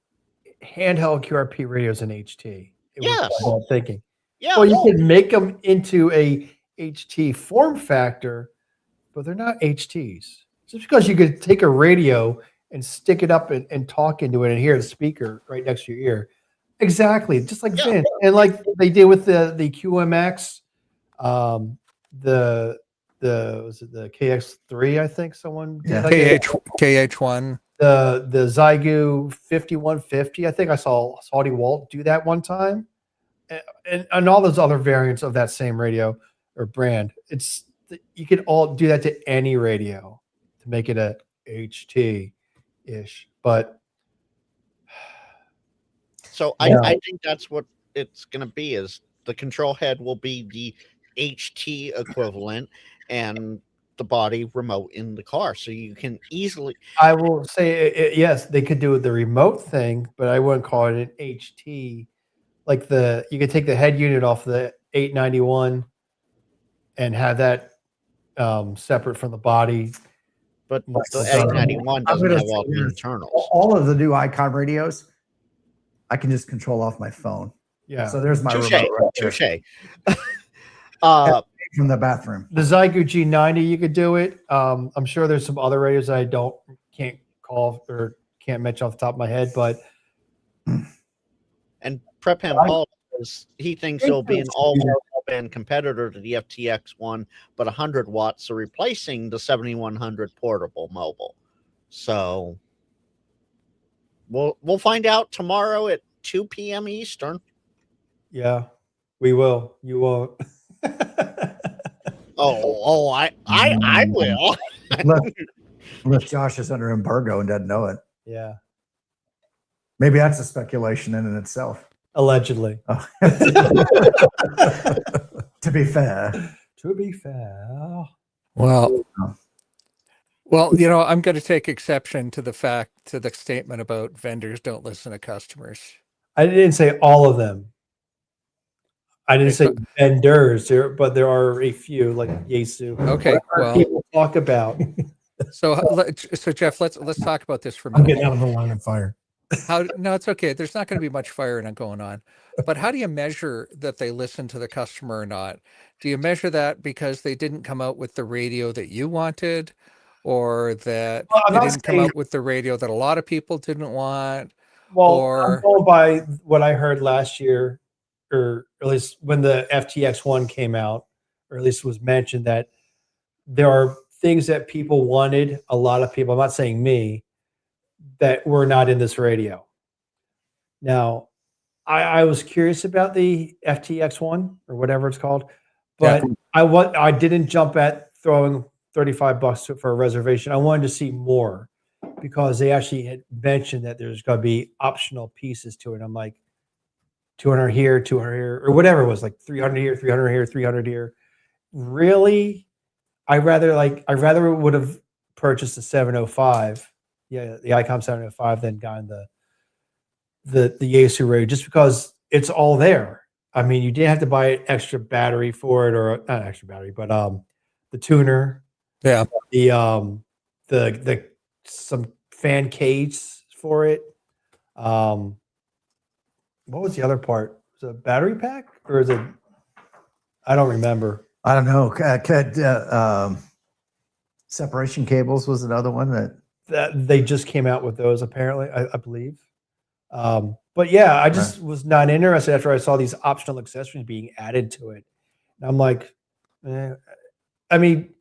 handheld QRP radio is an HT. Yes. What I'm thinking. Yeah. Well, you can make them into a HT form factor, but they're not HTs. Just because you could take a radio and stick it up and talk into it and hear the speaker right next to your ear. Exactly, just like Yeah. Vin, and like they did with the QMX, the was it the KX3? I think someone did Yeah. like a- KH1. the Zygu 5150. I think I saw Saudi Walt do that one time, and all those other variants of that same radio or brand. It's you can all do that to any radio to make it a HT ish, but So Yeah. I think that's what it's going to be. Is the control head will be the HT equivalent, and the body remote in the car, so you can easily. I will say yes, they could do the remote thing, but I wouldn't call it an HT. Like you could take the head unit off the 891 and have that separate from the body. But Like the so- 891 I'm doesn't gonna have all say the this. internals. All of the new Icon radios, I can just control off my phone. Yeah, So there's my Touche, remote right there touche. from the bathroom. the Zygu G90, you could do it. I'm sure there's some other radios I can't call or can't mention off the top of my head, but And Prep Him Paul says he thinks it'll be an all band competitor to the FTX one, but 100 watts, so replacing the 7100 portable mobile. So we'll find out tomorrow at 2 p.m. Eastern. yeah, we will. You won't. I will. Unless Josh is under embargo and doesn't know it. Yeah, Maybe that's a speculation in and itself. allegedly. Oh. To be fair. To be fair, Well, I'm going to take exception to the statement about vendors don't listen to customers. I didn't say all of them. I didn't say vendors, but there are a few like Yaesu. Okay, well, People talk about. so Jeff, let's talk about this for a I'm minute. getting out of the line of fire. No, it's okay. There's not going to be much firing going on. But how do you measure that they listen to the customer or not? Do you measure that because they didn't come out with the radio that you wanted, or that Well, I'm they not didn't come saying- out with the radio that a lot of people didn't want? Well, Or- I'm going by what I heard last year, or at least when the FTX one came out, or at least was mentioned that there are things that people wanted. A lot of people, I'm not saying me, that were not in this radio. Now, I was curious about the FTX one or whatever it's called, but I didn't jump at throwing $35 for a reservation. I wanted to see more because they actually had mentioned that there's going to be optional pieces to it. I'm like, 200 here, 200 here, or whatever it was, like 300 here, 300 here, 300 here. Really, I rather would have purchased the 705, the ICOM 705, than gotten the Yaesu radio, just because it's all there. I mean, you didn't have to buy an extra battery for it, or not extra battery, but the tuner, Yeah. the some fan case for it. What was the other part? Was it a battery pack, or is it? I don't remember. I don't know. Separation cables was another one that They just came out with those, apparently, I believe. But yeah, I just was not interested after I saw these optional accessories being added to it. And I'm like, I mean,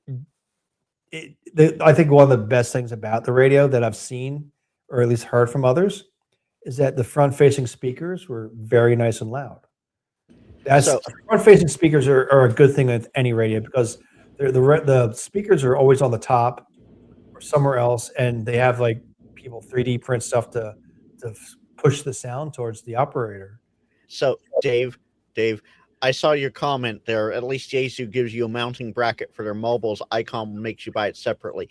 I think one of the best things about the radio that I've seen, or at least heard from others, is that the front-facing speakers were very nice and loud. Front-facing speakers are a good thing with any radio because the speakers are always on the top or somewhere else, and they have like people 3D print stuff to push the sound towards the operator. So Dave, I saw your comment there. At least Yaesu gives you a mounting bracket for their mobiles. Icom makes you buy it separately.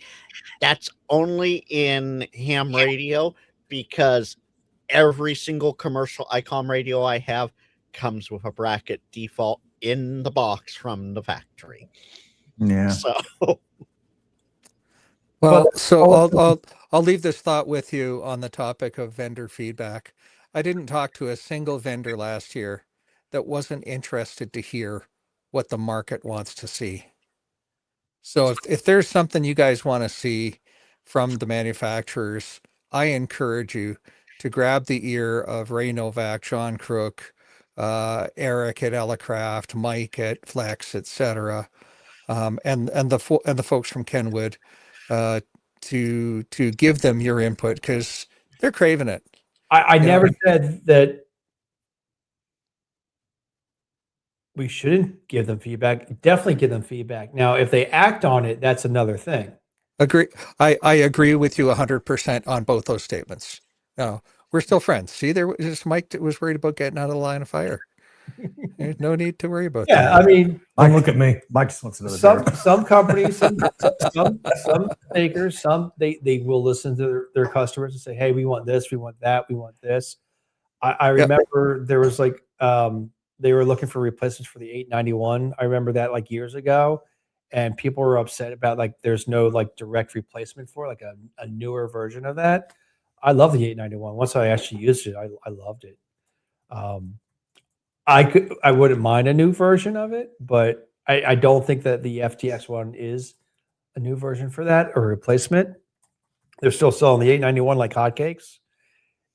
That's only in ham radio, because every single commercial ICOM radio I have comes with a bracket default in the box from the factory. yeah. So Well, But so also- I'll leave this thought with you on the topic of vendor feedback. I didn't talk to a single vendor last year that wasn't interested to hear what the market wants to see. So if there's something you guys want to see from the manufacturers, I encourage you to grab the ear of Ray Novak, John Crook, Eric at Ellicraft, Mike at Flex, etc., and the folks from Kenwood, to give them your input because they're craving it. I You never know? said that we shouldn't give them feedback. Definitely give them feedback. Now, if they act on it, that's another thing. Agree. I agree with you 100% on both those statements. No, we're still friends. See, there was Mike that was worried about getting out of the line of fire. There's no need to worry about Yeah, that. I mean, Don't look at me. Mike just wants another some beer. some companies, some makers, they will listen to their customers and say, "Hey, we want this, we want that, we want this." I remember there was like they were looking for replacements for the 891. I remember that like years ago, and people were upset about like there's no like direct replacement for like a newer version of that. I love the 891. Once I actually used it, I loved it. I wouldn't mind a new version of it, but I don't think that the FTX one is a new version for that or replacement. They're still selling the 891 like hotcakes.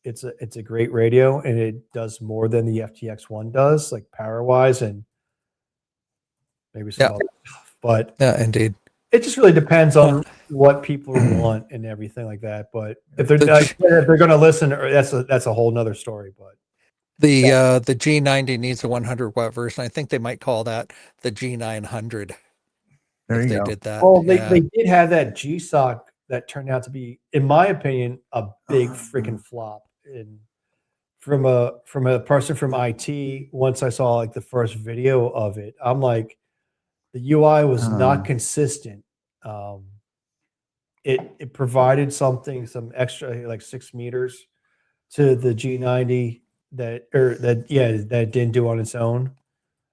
It's a great radio, and it does more than the FTX one does, like power wise and maybe some other stuff. But Yeah, indeed. it just really depends on what people want and everything like that. But if they're if they're going to listen, that's a whole nother story. But The G90 needs a 100-watt version. I think they might call that the G900 There if you they go. did that. well, Yeah. they did have that GSOC that turned out to be, in my opinion, a big freaking flop. And from a person from IT, once I saw like the first video of it, I'm like, the UI was not consistent. It provided some extra like 6 meters to the G90 that didn't do on its own.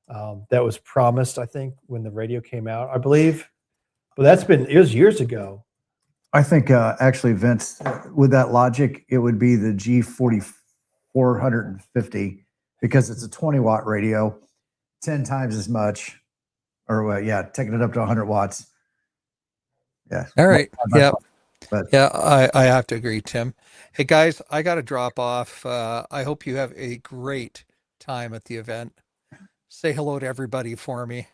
That was promised, I think, when the radio came out, I believe. But it was years ago. I think actually, Vince, with that logic, it would be the G4450 because it's a 20-watt radio, 10 times as much, or taking it up to 100 watts. Yeah. All right. Yeah. But Yeah, I have to agree, Tim. Hey guys, I got to drop off. I hope you have a great time at the event. Say hello to everybody for me.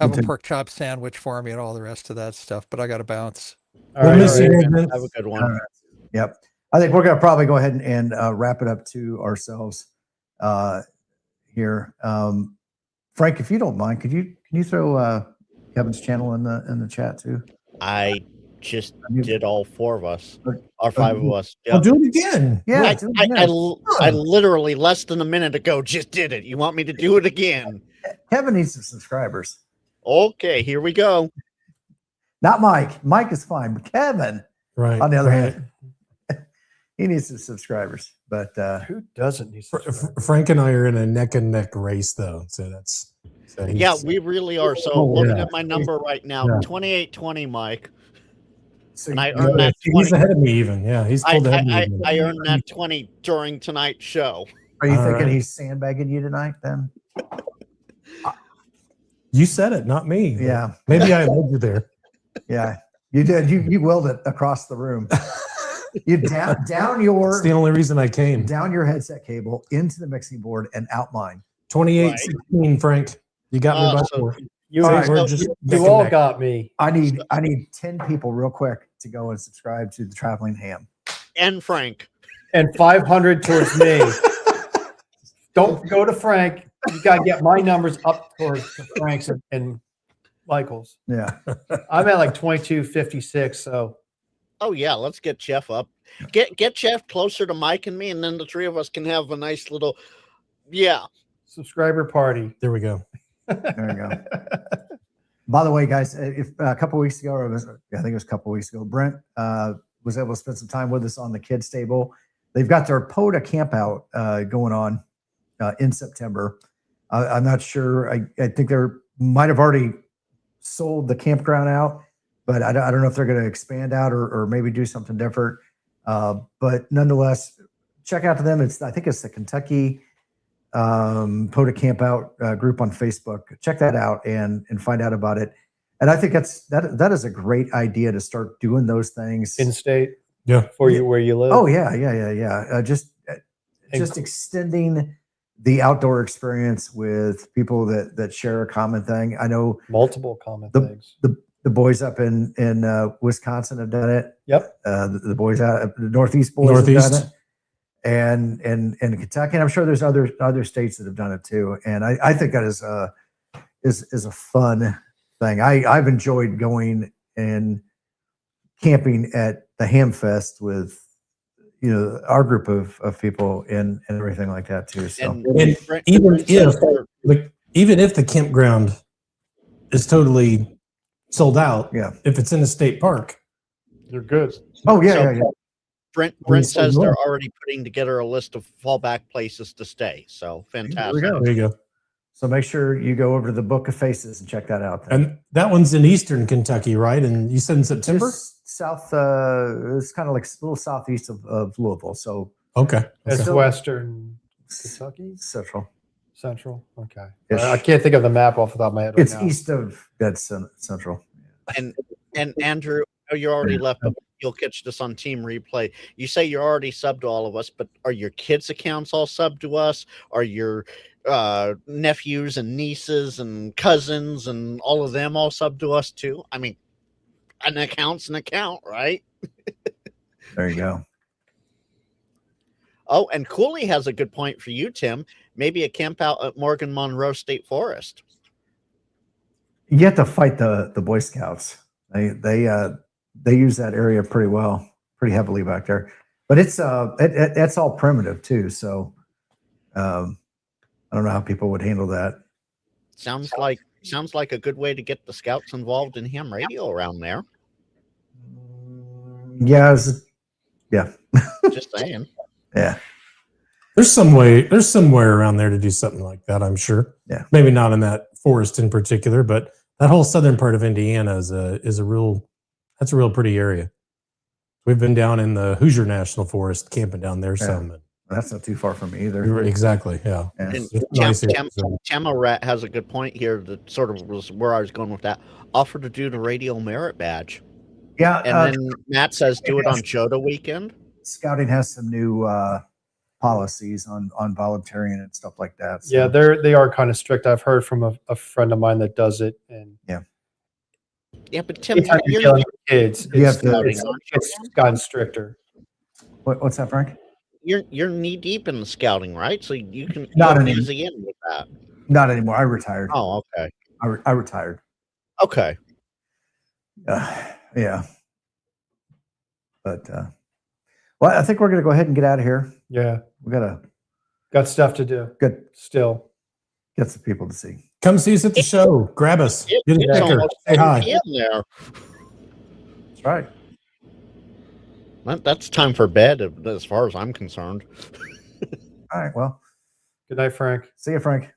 Have a pork chop sandwich for me and all the rest of that stuff. But I got to bounce. All right, miss you, man. Vince. Have a good one. Yep. I think we're going to probably go ahead and wrap it up to ourselves here. Frank, if you don't mind, can you throw Kevin's channel in the chat too? I just did all 4 of us, or 5 of us. I'll Yep. do it again. Yeah. I literally less than a minute ago just did it. You want me to do it again? Kevin needs some subscribers. Okay, here we go. Not Mike. Mike is fine, but Kevin, Right. on the other right. hand, he needs some subscribers. But Who doesn't need subscribers? Frank and I are in a neck and neck race, though. So Yeah, we really are. So Oh, looking yeah. at my number right now, Yeah. 2820, Mike. so And I you- earned that 20. He's ahead of me, even. Yeah, he's I, pulled ahead of me. I, even. I earned that 20 during tonight's show. are you All thinking right. he's sandbagging you tonight? Then You said it, not me. yeah, Maybe I led you there. yeah, you did. You willed it across the room. You down That's the only reason I came. down your headset cable into the mixing board and out mine. 28-16, Frank. You got me by So- 4. You, All right, we're just neck you and all neck. got me. I need 10 people real quick to go and subscribe to the Traveling Ham. And Frank. And 500 towards me. Don't go to Frank. You got to get my numbers up towards Frank's and Michael's. Yeah, I'm at like 2256. So Oh yeah, let's get Jeff up. Get Jeff closer to Mike and me, and then the 3 of us can have a nice little subscriber party. There we go. there you go. By the way, guys, if a couple weeks ago, I think it was a couple weeks ago, Brent was able to spend some time with us on the kids' table. They've got their POTA camp out going on in September. I'm not sure. I think they might have already sold the campground out, but I don't know if they're going to expand out or maybe do something different. But nonetheless, check out to them. I think it's the Kentucky POTA camp out group on Facebook. Check that out and find out about it. And I think that is a great idea to start doing those things. In state. Yeah. for you where you live? Oh yeah. Just extending the outdoor experience with people that share a common thing. I know Multiple common the things. the boys up in Wisconsin have done it. Yep. The boys out the Northeast boys have done it, and Kentucky. And I'm sure there's other states that have done it too. And I think that is a fun thing. I've enjoyed going and camping at the Hamfest with our group of people and everything like that too. So And even if the campground is totally sold out, yeah. if it's in a state park, You're good. Oh yeah, So- yeah. Brent says they're already putting together a list of fallback places to stay. So fantastic. There we go. there you go. So make sure you go over to the Book of Faces and check that out. And that one's in Eastern Kentucky, right? And you said in September? Just south, it's kind of like a little southeast of Louisville. So Okay. It's So- Western Kentucky? Central. Central? Okay. Ish. I can't think of the map off the top of my head right It's now. east of dead Central. And Andrew, you already left, but you'll catch this on Team Replay. You say you're already subbed to all of us, but are your kids' accounts all subbed to us? Are your nephews and nieces and cousins and all of them all subbed to us too? I mean, an account's an account, right? There you go. Oh, and Cooley has a good point for you, Tim. Maybe a camp out at Morgan Monroe State Forest. You have to fight the Boy Scouts. They use that area pretty pretty heavily back there. But it's that's all primitive too. So I don't know how people would handle that. Sounds like a good way to get the scouts involved in ham radio around there. Yeah, Just saying. yeah. There's somewhere around there to do something like that, I'm sure. Yeah. Maybe not in that forest in particular, but that whole southern part of Indiana is a real pretty area. We've been down in the Hoosier National Forest camping down there some. That's not too far from me either. Exactly. Yeah. Yeah. And It's nice area, so. Tamarat has a good point here that sort of was where I was going with that. Offer to do the radio merit badge. Yeah. And then Matt says do it on Joda weekend. Scouting has some new policies on volunteering and stuff like that. So. Yeah, they are kind of strict. I've heard from a friend of mine that does it, and Yeah, but Tim, anytime you're dealing with kids, You have to- it's gotten stricter. What's that, Frank? you're knee deep in the scouting, right? So you can Not go anymore. easy in with that. Not anymore. I retired. Oh, okay. I retired. Okay. Yeah. But well, I think we're gonna go ahead and get out of here. Yeah, We gotta got stuff to do still. get some people to see. Come see us at the show. Grab us. Get a It's sticker. almost Say 10 hi. PM there. That's right. That's time for bed, as far as I'm concerned. All right. Well, Good night, Frank. see you, Frank.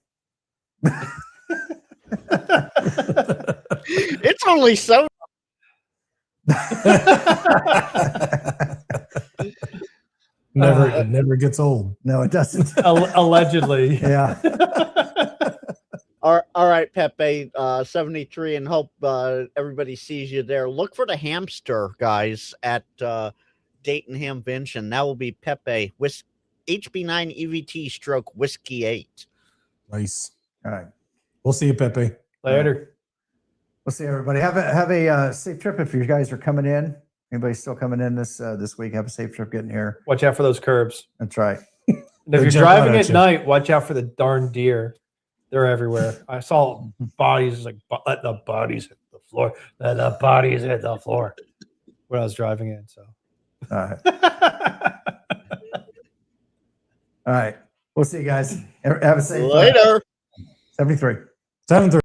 It's only so. It never gets old. No, it doesn't. Allegedly. Yeah. All right, Pepe, 73, and hope everybody sees you there. Look for the hamster, guys, at Dayton Hamvention. That will be Pepe, HB9 EVT stroke Whiskey 8. Nice. All right. We'll see you, Pepe. Later. We'll see everybody. Have a safe trip if you guys are coming in. Anybody still coming in this week? Have a safe trip getting here. Watch out for those curbs. That's right. And if They're you're jumping driving out at at you. night, watch out for the darn deer. They're everywhere. I saw bodies like let the bodies hit the floor. Let the bodies hit the floor. When I was driving in, so. All right. All right. We'll see you guys. Have a safe Later. 73. 7:30.